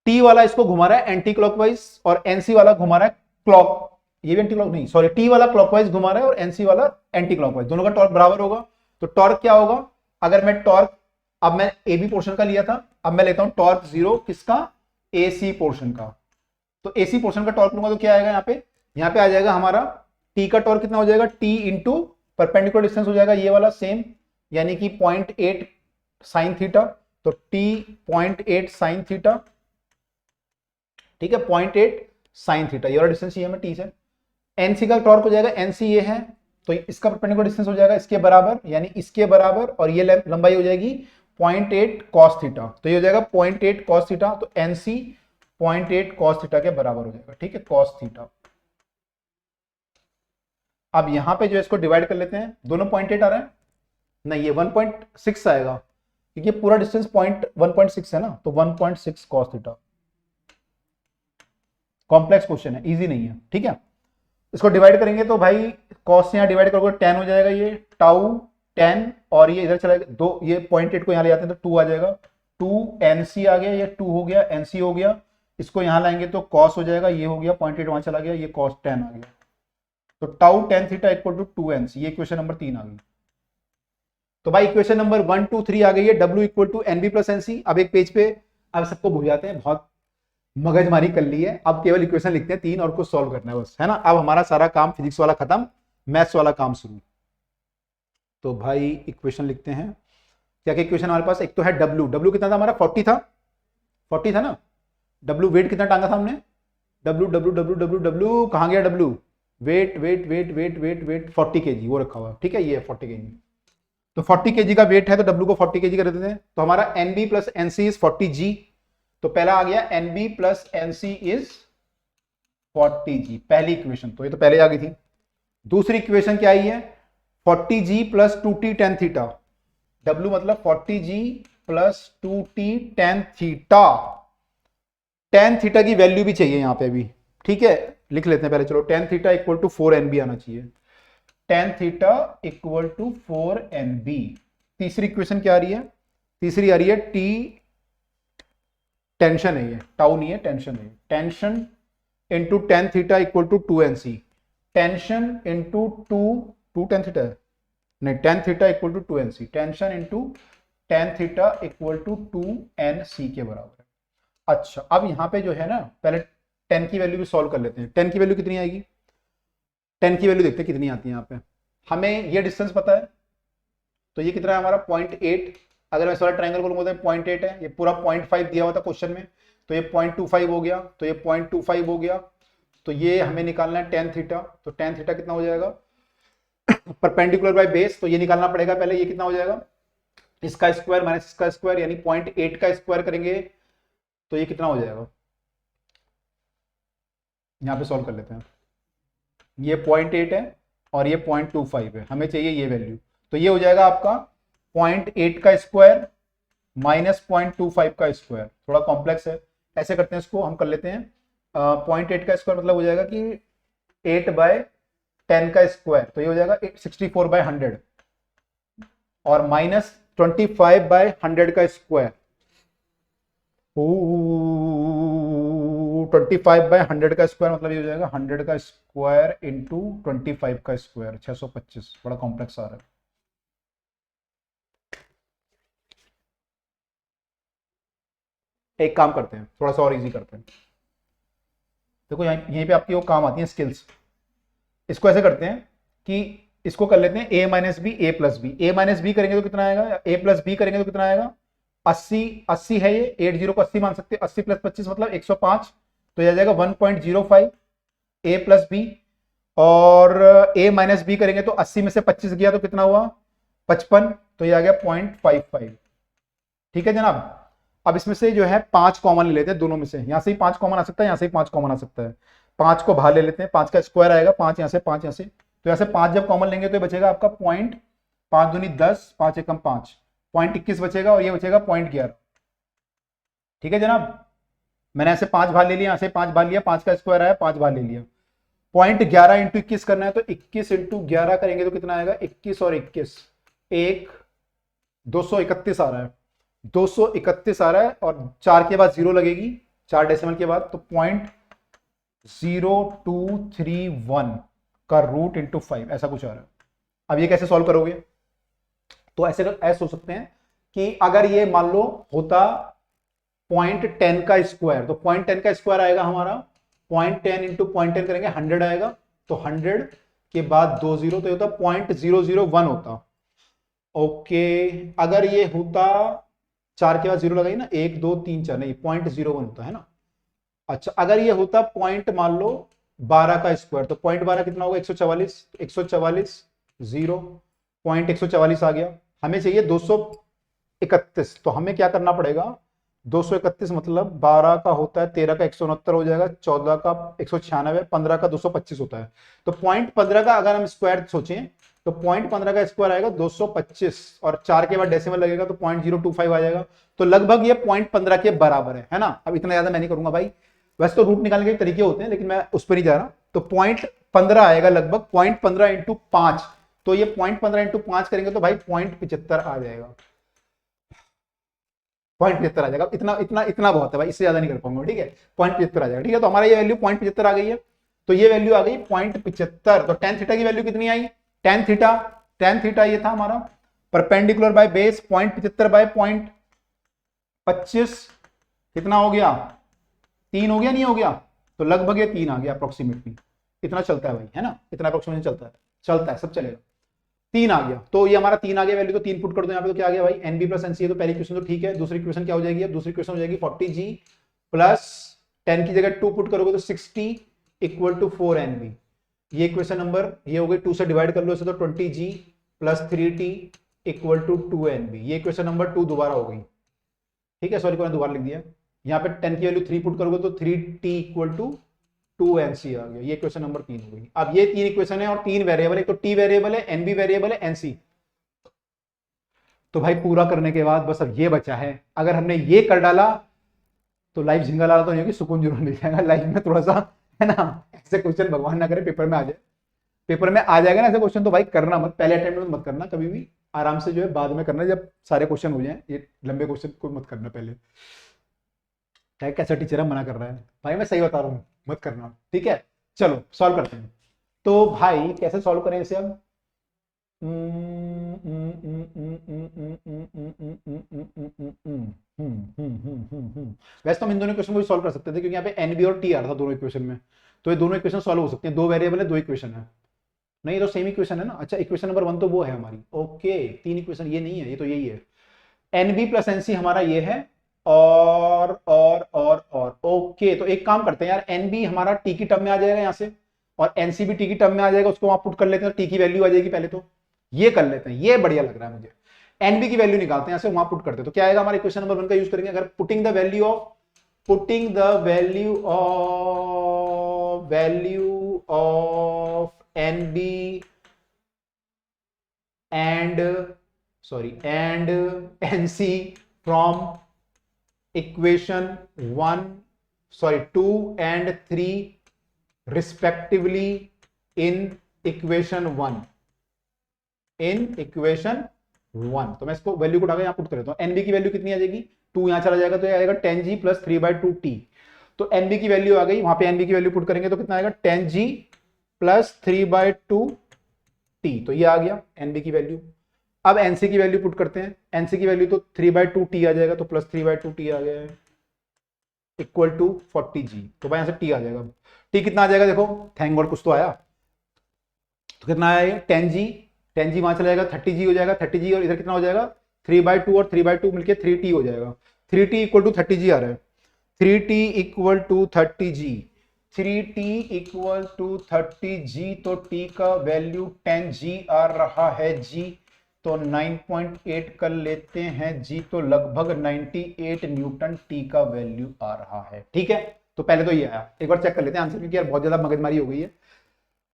टी वाला इसको घुमा रहा है एंटी क्लॉकवाइज और एनसी वाला घुमा रहा है क्लॉक, ये भी एंटी क्लॉक नहीं सॉरी, टी वाला क्लॉकवाइज घुमा रहा है और एनसी वाला एंटी क्लॉकवाइज, दोनों का टॉर्क बराबर होगा, तो टॉर्क क्या होगा, अगर मैं टॉर्क, अब मैं ए बी पोर्शन का लिया था, अब मैं लेता हूं टॉर्क 0 किसका, एसी पोर्शन का, तो एसी पोर्शन का टॉर्क लूंगा तो क्या आएगा यहाँ पे आ जाएगा हमारा टी का टॉर्क कितना हो जाएगा, टी इंटू परपेंडिकुलर डिस्टेंस हो जाएगा ये वाला सेम, यानी कि 0.8 साइन थीटा, तो टी 0.8 साइन थीटा, ठीक है 0.8 साइन थीटा, ये वाला डिस्टेंस चाहिए हमें टी से। एनसी का टॉर्क हो जाएगा, एनसी ये है तो इसका परपेंडिकुलर डिस्टेंस हो जाएगा इसके बराबर, यानी इसके बराबर, और ये लंबाई हो जाएगी 0.8 कॉस थीटा, तो ये हो जाएगा 0.8 कॉस थीटा, तो एनसी 0.8 कॉस थीटा के बराबर हो जाएगा, ठीक है कॉस थीटा। अब यहां पे जो इसको डिवाइड कर लेते हैं, दोनों 0.8 आ रहा है, नहीं ये 1.6 आएगा, क्योंकि पूरा डिस्टेंस 1.6 है ना, तो 1.6 कॉस थीटा, कॉम्प्लेक्स क्वेश्चन है, इजी नहीं है, ठीक है। इसको डिवाइड करेंगे तो भाई कॉस से यहाँ डिवाइड करोगे 10 हो जाएगा, ये टाउ 10, और ये इधर चला गया 2, ये 0.8 को यहाँ ले जाते हैं तो 2 आ जाएगा, 2 एनसी आ गया, ये 2 हो गया, एनसी हो गया, इसको यहाँ लाएंगे तो कॉस हो जाएगा, ये हो गया 0.8 वहां चला गया, ये कॉस 10 आ गया, तो tau tan theta equal to 2nc, ये इक्वेशन नंबर 3 आ गई। तो भाई इक्वेशन नंबर 1 2 3 आ गई है, w equal to NB plus NC. अब एक पेज पे अब सबको भूल जाते हैं, बहुत मगजमारी कर ली है, अब केवल इक्वेशन लिखते हैं 3 और कुछ सॉल्व करना है बस, है ना। अब हमारा सारा काम फिजिक्स वाला खत्म, मैथ्स वाला काम शुरू। तो भाई इक्वेशन लिखते हैं, क्या क्या इक्वेशन हमारे पास, एक तो है w कितना था हमारा 40 था ना, w वेट कितना टांगा था हमने, w कहां गया w, वेट 40 kg वो रखा हुआ, ठीक है ये 40 kg, तो 40 kg का वेट है तो w को 40 kg कर देते हैं, तो हमारा nb plus nc is 40g, तो पहला आ गया nb plus nc is 40g, पहली इक्वेशन, तो ये तो पहले आ गई थी। दूसरी इक्वेशन क्या आई है, 40g plus 2t tan theta, w मतलब 40g plus 2t tan theta, tan theta की वैल्यू भी चाहिए यहाँ पे भी, ठीक है लिख लेते हैं पहले, चलो tan theta equal to 4nb आना चाहिए, tan theta equal to 4nb। तीसरी इक्वेशन क्या आ रही है? तीसरी आ रही है t, टेंशन है ये, टाउ नहीं है, टेंशन है, tension into tan theta equal to 2nc। Tension into two tan theta है, नहीं, tan theta equal to 2nc, tension into tan theta equal to 2nc के बराबर है। अच्छा, अब यहां पे जो है ना, पहले tan की वैल्यू भी सॉल्व कर लेते हैं। tan की वैल्यू कितनी आएगी? tan की वैल्यू देखते हैं कितनी आती है। यहाँ पे हमें ये डिस्टेंस पता है, तो ये कितना है हमारा 0.8। अगर मैं सारा ट्रायंगल को लूंगा तो 0.8 है, ये पूरा 0.5 दिया हुआ था क्वेश्चन में, तो ये 0.25 हो गया, तो ये 0.25 हो गया, तो ये हमें निकालना है tan थीटा। तो tan थीटा कितना हो जाएगा? परपेंडिकुलर बाय बेस, तो ये निकालना पड़ेगा पहले। ये कितना हो जाएगा? इसका स्क्वायर माइनस इसका स्क्वायर, यानी 0.8 का स्क्वायर करेंगे तो ये कितना हो जाएगा? यहां पे सॉल्व कर लेते हैं। ये 0.8 है और ये 0.25 है, हमें चाहिए ये वैल्यू, तो ये हो जाएगा आपका 0.8 का स्क्वायर माइनस 0.25 का स्क्वायर। थोड़ा कॉम्प्लेक्स है, ऐसे करते हैं इसको, हम कर लेते हैं 0.8 का स्क्वायर मतलब हो जाएगा कि 8/10 का स्क्वायर, तो ये हो जाएगा 64/100, और माइनस 25/100 का स्क्वायर, 25/100 का स्क्वायर मतलब ये हो जाएगा 100 का स्क्वायर इंटू 25 का स्क्वायर, 625। बड़ा कॉम्प्लेक्स आ रहा है। एक काम करते हैं, थोड़ा सा और इजी करते हैं। देखो यहीं पे आपकी वो काम आती है स्किल्स। इसको ऐसे करते हैं कि इसको कर लेते हैं a minus B, a plus B. a minus B करेंगे तो कितना आएगा? a प्लस बी करेंगे तो कितना आएगा? 80 है ये, 80 को 80 मान सकते हैं, 80 प्लस 25 मतलब 105, तो यह आ जाएगा 1.05 a प्लस बी। और a माइनस बी करेंगे तो 80 में से 25 गया तो कितना हुआ? 55, तो ये आ गया 0.55। ठीक है जनाब। अब इसमें से जो है 5 कॉमन ले लेते हैं दोनों में से, यहां से ही 5 कॉमन आ सकता है, यहां से ही 5 कॉमन आ सकता है। 5 को बाहर ले लेते हैं, 5 का स्क्वायर आएगा, 5 यहां से, 5 यहां से, तो यहां से 5 जब कॉमन लेंगे तो बचेगा आपका 5 दूनी 10, 5 एकम 5, 0.21 बचेगा, और ये बचेगा 0.11। ठीक है जनाब। मैंने ऐसे 5 बाहर ले लिया, यहां से 5 बाहर लिया, 5 का स्क्वायर आया, 5 बाहर ले लिया। 0.11 इंटू 21 करना है, तो 21 इंटू 11 करेंगे तो कितना आएगा? 21 और 21 231 आ रहा है, 231 आ रहा है, और 4 के बाद 0 लगेगी, 4 डेसिमल के बाद, तो 0.0231 का रूट इंटू 5 ऐसा कुछ आ रहा है। अब ये कैसे सॉल्व करोगे? तो ऐसे सोच सकते हैं कि अगर ये मान लो होता 0.10 का स्क्वायर, तो 0.10 का स्क्वायर आएगा हमारा 0.10 इंटू 0.10 करेंगे 100 आएगा, तो 100 के बाद 2 0, तो ये होता 0.001 होता। ओके, अगर ये होता 4 के बाद 0 लगाई ना, 1 2 3 4, नहीं 0.01 होता है ना। अच्छा, अगर ये होता पॉइंट मान लो 12 का स्क्वायर, तो 0.12 कितना होगा? 144, 144 0, 0.144 आ गया। हमें चाहिए 231, तो हमें क्या करना पड़ेगा? 231 मतलब 12 का होता है 13 का 169 हो जाएगा, 14 का 196, 15 का 225 होता है। तो 0.15 का अगर हम स्क्वायर सोचें तो 0.15 का स्क्वायर आएगा 225, और 4 के बाद डेसिमल लगेगा तो 0.025 आ जाएगा। तो लगभग ये 0.15 के बराबर है ना। अब इतना ज्यादा मैं नहीं करूंगा भाई, वैसे तो रूट निकालने के तरीके होते हैं, लेकिन मैं उस पर नहीं जा रहा। तो 0.15 आएगा लगभग, 0.15 इंटू 5, तो ये 0.15 इंटू 5 करेंगे तो भाई 0.75 आ जाएगा, 0.75 आ जाएगा। इतना इतना इतना बहुत है भाई, इससे ज्यादा नहीं कर पाऊंगा। ठीक है, 0.75 आ जाएगा। ठीक है, तो हमारा ये वैल्यू 0.75 आ गई है, तो ये वैल्यू आ गई 0.75। तो tan थीटा की वैल्यू कितनी आई? tan थीटा ये था हमारा परपेंडिकुलर बाय बेस 0.75/0.25 कितना हो गया? 3 हो गया, नहीं हो गया? तो लगभग ये 3 आ गया अप्रोक्सीमेटली। इतना चलता है भाई, है ना, इतना अप्रोक्सीमेटली चलता है, सब चलेगा। 3 आ गया, तो ये हमारा 3 आ गया वैल्यू, तो 3 पुट कर दो यहाँ पे, तो क्या आ गया भाई? एनबी प्लस एनसी है, तो पहली क्वेश्चन तो ठीक है। दूसरी क्वेश्चन क्या हो जाएगी? दूसरी क्वेश्चन हो जाएगी 40g प्लस 10 की जगह 2 पुट करोगे तो 60 इक्वल टू 4nb। ये क्वेश्चन नंबर, ये हो गई 2 से डिवाइड कर लो इसे, तो 20g plus 3t equal to 2nb। ये क्वेश्चन नंबर 2 दोबारा हो गई। ठीक है, सॉरी को दोबारा लिख दिया। यहाँ पे 10 की वैल्यू 3 पुट करोगे तो 3t इक्वल टू 2nc आ गया। ये क्वेश्चन नंबर 3 हो गई। अब ये 3 इक्वेशन है और 3 वेरिएबल है, तो t वेरिएबल है, nb वेरिएबल है, nc। तो भाई पूरा करने के बाद बस अब ये बचा है, अगर हमने ये कर डाला तो लाइफ झिंगाला तो नहीं होगी, सुकून जरूर मिल जाएगा लाइफ में थोड़ा सा, है ना। ऐसे क्वेश्चन भगवान ना करे पेपर में आ जाए। पेपर में आ जाएगा ना ऐसे क्वेश्चन तो भाई करना मत, पहले अटेम्प्ट में मत करना कभी भी, आराम से जो है बाद में करना जब सारे क्वेश्चन हो जाएं। ये लंबे क्वेश्चन को मत करना पहले। कैसा टीचर है मना कर रहा है, भाई मैं सही बता रहा हूँ, मत करना, ठीक है। चलो सॉल्व करते हैं। तो भाई कैसे सॉल्व करें इसे हम? वैसे तो हम इन दोनों क्वेश्चन को भी सॉल्व कर सकते थे क्योंकि यहाँ पे एनबी और टी आ रहा था दोनों इक्वेशन में, तो ये दोनों इक्वेशन सॉल्व हो सकते हैं। दो वेरिएबल है, दो इक्वेशन है, नहीं तो सेम इक्वेशन है ना। अच्छा इक्वेशन नंबर 1 तो वो है हमारी, ओके। तीन इक्वेशन ये नहीं है, ये तो यही है। एनबी प्लस एनसी हमारा ये है, और ओके। तो एक काम करते हैं यार, एनबी हमारा टी की टर्म में आ जाएगा यहाँ से, और एनसी भी टी की टर्म में आ जाएगा, उसको वहां पुट कर लेते हैं, टी की वैल्यू आ जाएगी पहले तो, ये कर लेते हैं, ये बढ़िया लग रहा है मुझे। एनबी की वैल्यू निकालते हैं यहाँ से, वहां पुट करते हैं, तो क्या आएगा हमारा इक्वेशन नंबर 1 का यूज करेंगे। अगर putting the value of NB and NC from equation 2 and 3 respectively in equation 1, तो मैं इसको वैल्यू को उठाकर यहां पुट कर देता हूं। एनबी की वैल्यू कितनी आ जाएगी, 2 यहां चला जाएगा तो ये आएगा 10g प्लस 3/2t। तो एनबी की वैल्यू आ गई, वहां पे एनबी की वैल्यू पुट करेंगे तो कितना आएगा, 10g प्लस 3/2t, तो ये आ गया एनबी की वैल्यू। अब एनसी की वैल्यू पुट करते हैं, एनसी की वैल्यू तो 3/2t आ जाएगा, तो प्लस 3/2t आ गया है इक्वल टू 40g, तो भाई यहां से t आ जाएगा। t कितना आ जाएगा देखो, थैंक गॉड कुछ तो आया, तो कितना आया 10g वहां चला जाएगा, 30g हो जाएगा, 30g और इधर कितना हो जाएगा 3/2 और 3/2 मिलके 3t हो जाएगा। 3t इक्वल टू 30g आ रहा है, 3t equal to 30g, 3t equal to 30g, तो t का वैल्यू 10g आ रहा है जी, तो 9.8 कर लेते हैं जी, तो लगभग 98 न्यूटन टी का वैल्यू आ रहा है। ठीक है, तो पहले तो ये आया, एक बार चेक कर लेते हैं आंसर, क्योंकि यार बहुत ज्यादा मगजमारी हो गई है।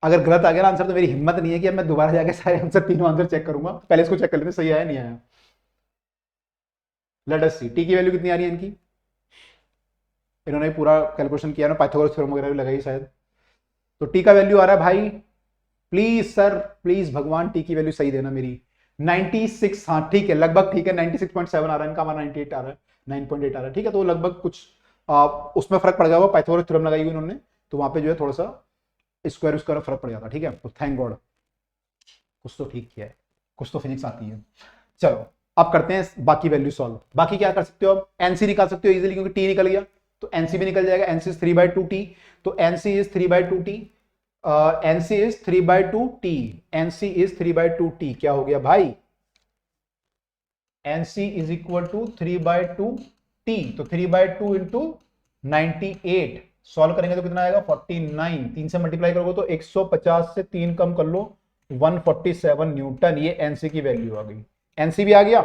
अगर गलत आ गया ना आंसर तो मेरी हिम्मत नहीं है कि मैं दोबारा जाके सारे आंसर, तीनों आंसर चेक करूंगा। पहले इसको चेक कर लेते सही आया नहीं आया। लेट अस सी टी की वैल्यू कितनी आ रही है इनकी, इन्होंने पूरा कैलकुलेशन किया ना, पाइथागोरस थ्योरम वगैरह भी लगाई शायद। तो टी का वैल्यू आ रहा है भाई, प्लीज सर प्लीज भगवान टी की वैल्यू सही देना मेरी, 96। हाँ ठीक है, लगभग ठीक है, 96.7 आ रहा है इनका, हमारा 98 आ रहा है, 9.8 आ रहा है। ठीक है, तो लगभग कुछ उसमें फर्क पड़ गया होगा, पाइथागोरस थ्योरम लगाई हुई उन्होंने, तो वहां पे जो है थोड़ा सा स्क्वायर फर्क पड़ जाता। ठीक है, तो थैंक गॉड कुछ तो ठीक किया है, कुछ तो फिजिक्स आती है। चलो अब करते हैं बाकी वैल्यू सॉल्व। बाकी क्या कर सकते हो, अब एनसी निकाल सकते हो इजीली, क्योंकि टी निकल गया तो एनसी भी निकल जाएगा। एनसी इज 3/2t, तो NC is 3/2t, NC is 3/2t, NC is 3/2t। क्या हो गया भाई, NC is equal to 3/2t, तो 3/2 इंटू 98 सॉल्व करेंगे तो कितना आएगा 49, 3 से मल्टीप्लाई करोगे तो 150 से 3 कम कर लो 147 न्यूटन, ये एनसी की वैल्यू आ गई। एनसी भी आ गया,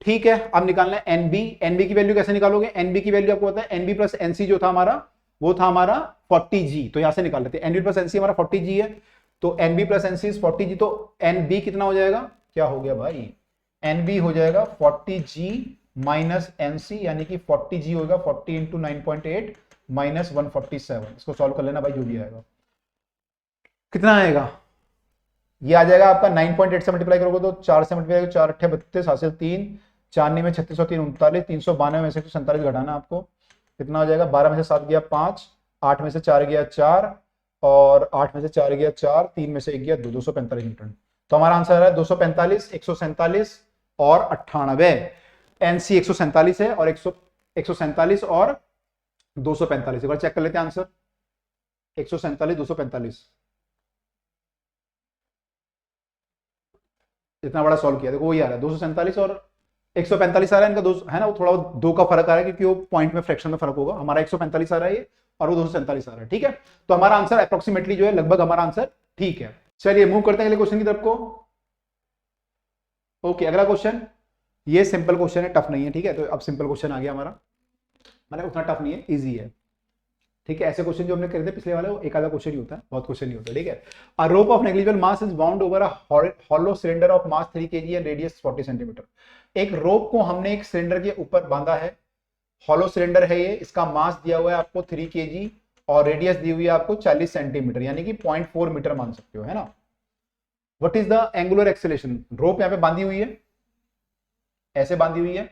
ठीक है। अब निकालना है एनबी। एनबी की वैल्यू कैसे निकालोगे, एनबी की वैल्यू आपको पता है, एनबी प्लस एनसी जो था हमारा, वो था हमारा 40g, तो यहां से निकाल लेते हैं। एनबी प्लस एनसी हमारा 40g है, तो NB plus NC is 40g, तो एनबी कितना हो जाएगा, क्या हो गया भाई, एनबी हो जाएगा 40g माइनस एनसी, यानी कि 40g होगा 40 इंटू 9.8 माइनस 147। इसको सॉल्व कर लेना भाई, जो भी आएगा कितना आएगा, ये आ जाएगा आपका 9.8 से मल्टीप्लाई करोगे तो 4 से मल्टीप्लाई करोगे, 4 अट्ठे 32, 7 से 3, 4 में 36 और 3 39, 392 में से 147 घटाना आपको, कितना हो जाएगा, 12 में से 7 गया 5, 8 में से 4 गया 4, और 8 में से 4 गया 4, 3 में से 1 गया 2, 245 न्यूटन। तो हमारा आंसर आ रहा है 245, 147 और 98। एनसी 147 है और 147 और 245। एक बार चेक कर लेते हैं आंसर, 147 245, इतना बड़ा सॉल्व किया, देखो वही आ रहा है 247 और 145 आ रहा है इनका, दो है ना, वो थोड़ा दो का फर्क आ रहा है क्योंकि वो पॉइंट में फ्रैक्शन में फर्क होगा। हमारा 145 आ रहा है ये, और वो 247 आ रहा है। ठीक है, तो हमारा आंसर अप्रोक्सीमेटली जो है लगभग हमारा आंसर ठीक है। चलिए मूव करते हैं अगले क्वेश्चन की तरफ को। ओके, अगला क्वेश्चन, ये सिंपल क्वेश्चन है, टफ नहीं है। ठीक है, तो अब सिंपल क्वेश्चन आ गया हमारा, मतलब उतना टफ नहीं है, इजी है। ठीक है, ऐसे क्वेश्चन जो हमने करे थे पिछले वाले, वो एक आधा क्वेश्चन ही होता है, बहुत क्वेश्चन नहीं होता। ठीक है, a rope of negligible mass is bound over a hollow cylinder of mass 3 kg and radius 40 centimetre. एक रोप को हमने एक सिलेंडर के ऊपर बांधा है, हॉलो सिलेंडर है ये, इसका मास दिया हुआ है आपको 3 kg और रेडियस दी हुई है आपको 40 सेंटीमीटर, यानी कि 0.4 मीटर मान सकते हो, है ना। What is the angular acceleration, rope यहां पे बांधी हुई है, ऐसे बांधी हुई है,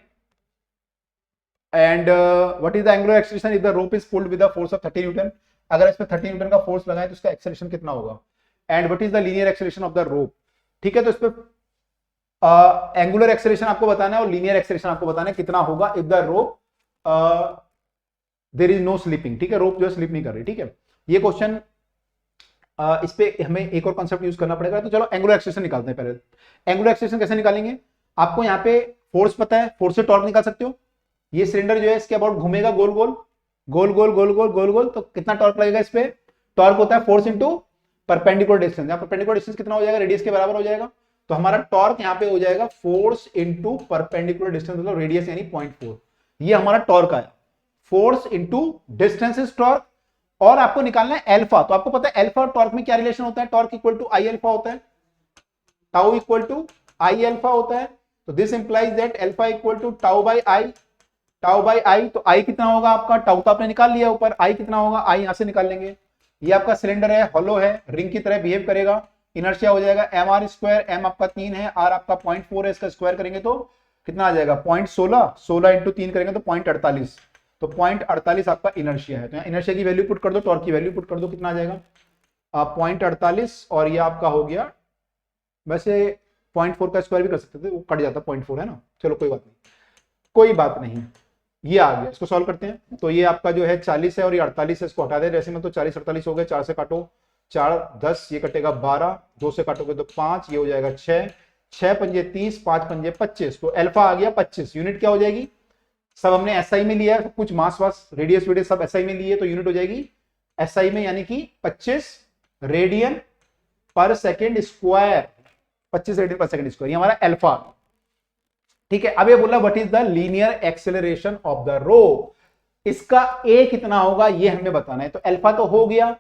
and what is the angular acceleration if the rope is pulled with the force of 30 newton, अगर इसमें 30 न्यूटन का फोर्स लगाए तो इसका एक्सेलरेशन कितना होगा, and what is the linear acceleration of the rope. ठीक है, तो इस पे एंगुलर एक्सेलरेशन आपको बताना है और लीनियर एक्सेलरेशन आपको बताना है कितना होगा if the rope there is no slipping. ठीक है, रोप जो है स्लिप नहीं कर रही। ठीक है, ये क्वेश्चन इस पे हमें एक और कॉन्सेप्ट यूज करना पड़ेगा। तो चलो एंगुलर एक्सेलरेशन निकालते हैं। पहले एंगुलर एक्सेलरेशन कैसे निकालेंगे, आपको यहाँ पे फोर्स पता है, फोर्स से टॉर्क निकाल सकते हो। ये सिलेंडर जो है इसके अबाउट घूमेगा गोल गोल गोल गोल गोल गोल गोल गोल, तो कितना टॉर्क लगेगा इस पे, टॉर्क होता है फोर्स इंटू परपेंडिकुलर डिस्टेंस। यहाँ परपेंडिकुलर डिस्टेंस कितना हो जाएगा, रेडियस के बराबर हो जाएगा, तो हमारा टॉर्क यहाँ पे हो जाएगा फोर्स इंटू परपेंडिकुलर डिस्टेंस, मतलब रेडियस यानी 0.4। ये हमारा टॉर्क आया, force into distance is torque. और आपको निकालना है एल्फा, तो आपको पता है एल्फा और टॉर्क में क्या रिलेशन होता है, torque equal to I alpha होता है, tau equal to I alpha होता है। तो this implies that alpha equal to tau by I, tau by I. तो आई कितना होगा आपका, टाउ तो आपने निकाल लिया ऊपर, आई कितना होगा, आई यहां से निकाल लेंगे। ये आपका सिलेंडर है, हॉलो है, रिंग की तरह बिहेव करेगा, इनर्शिया हो जाएगा एम आर स्क्वायर, एम आपका 3 है, आर आपका 0.4 है, इसका स्क्वायर करेंगे तो कितना आ जाएगा 0.16, 16 इंटू 3 करेंगे तो 0.48, तो 0.48 आपका इनर्शिया है। तो इनर्शिया की वैल्यू पुट कर दो, टॉर्क की वैल्यू पुट कर दो, कितना आ जाएगा 0.48, और ये आपका हो गया, वैसे 0.4 का स्क्वायर भी कर सकते थे, वो कट जाता 0.4 है ना, चलो कोई बात नहीं, कोई बात नहीं, ये आ गया। इसको सॉल्व करते हैं। तो ये आपका जो है 40 है और ये 48 है, इसको हटा दे जैसे में, तो 40 48 हो गए, 4 से काटो 4 10, ये कटेगा 12, 2 से काटोगे तो 5, ये हो जाएगा 6, 6 पंजे 30, 5 पंजे 25, तो अल्फा आ गया 25। यूनिट क्या हो जाएगी, सब हमने एसआई में लिया है, सब कुछ मास वास रेडियस वेडियस सब एसआई में लिए, तो यूनिट हो जाएगी एसआई में, यानी कि 25 रेडियन पर सेकेंड स्क्वायर, 25 रेडियन पर सेकेंड स्क्वायर, ये हमारा अल्फा। ठीक है, अब ये बोला what is the linear acceleration of the rope, इसका ए कितना होगा ये हमें बताना है। तो अल्फा तो हो गया,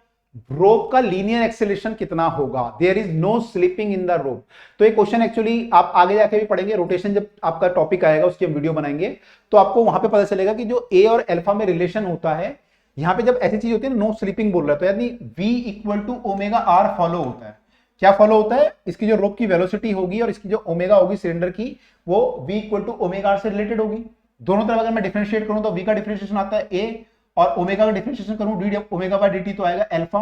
रोप का लीनियर एक्सेलरेशन कितना होगा, there is no slipping in the rope. तो ये क्वेश्चन एक्चुअली आप आगे जाके भी पढ़ेंगे, रोटेशन जब आपका टॉपिक आएगा उसकी हम वीडियो बनाएंगे, तो आपको वहां पे पता चलेगा कि जो ए और अल्फा में रिलेशन होता है, यहां पे जब ऐसी चीज होती है नो स्लिपिंग बोल रहा है, तो यानी v equal to omega R follow होता है। क्या फॉलो होता है, इसकी जो रोप की वेलोसिटी होगी और इसकी जो ओमेगा होगी सिलेंडर की, वो v equal to omega R से रिलेटेड होगी। दोनों तरफ अगर मैं डिफरेंशिएट करूं तो v का डिफरेंशिएशन आता है a, और ओमेगा का डिफरेंशिएशन करूं डी ओमेगा बाय dt तो आएगा अल्फा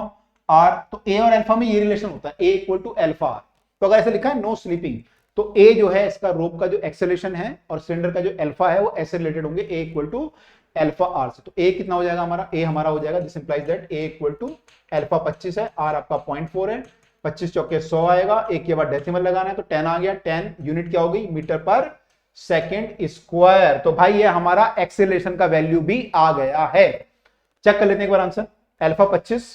आर। तो a और अल्फा में ये रिलेशन होता है, a equal to alpha R. तो अगर ऐसे लिखा है नो स्लीपिंग, तो a जो है इसका रोप का जो एक्सेलरेशन है और सिलेंडर का जो अल्फा है वो ऐसे रिलेटेड होंगे, a equal to alpha R से। तो a कितना हो जाएगा हमारा, a हमारा हो जाएगा, this implies that a equal to alpha 25 है, r आपका 0.4 है, 25 चौके 100 आएगा, एक के बाद डेसिमल लगाना है तो 10 आ गया, 10 यूनिट क्या हो गई, मीटर पर सेकेंड स्क्वायर। तो भाई ये हमारा एक्सेलरेशन का वैल्यू भी आ गया है। चेक कर लेते हैं एक बार आंसर, अल्फा 25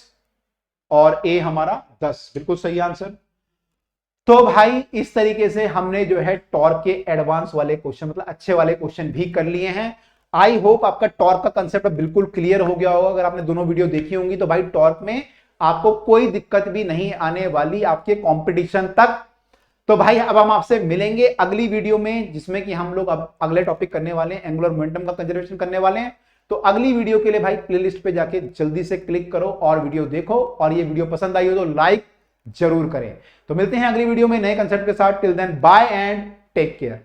और ए हमारा 10, बिल्कुल सही आंसर। तो भाई इस तरीके से हमने जो है टॉर्क के एडवांस वाले क्वेश्चन, मतलब अच्छे वाले क्वेश्चन भी कर लिए हैं। आई होप आपका टॉर्क का कंसेप्ट बिल्कुल क्लियर हो गया होगा। अगर आपने दोनों वीडियो देखी होंगी तो भाई टॉर्क में आपको कोई दिक्कत भी नहीं आने वाली आपके कंपटीशन तक। तो भाई अब हम आपसे मिलेंगे अगली वीडियो में, जिसमें कि हम लोग अब अगले टॉपिक करने वाले हैं, एंगुलर मोमेंटम का कंजर्वेशन करने वाले हैं। तो अगली वीडियो के लिए भाई प्लेलिस्ट पे जाके जल्दी से क्लिक करो और वीडियो देखो, और ये वीडियो पसंद आई हो तो लाइक जरूर करें। तो मिलते हैं अगली वीडियो में नए कंसेप्ट के साथ। Till then bye and take care.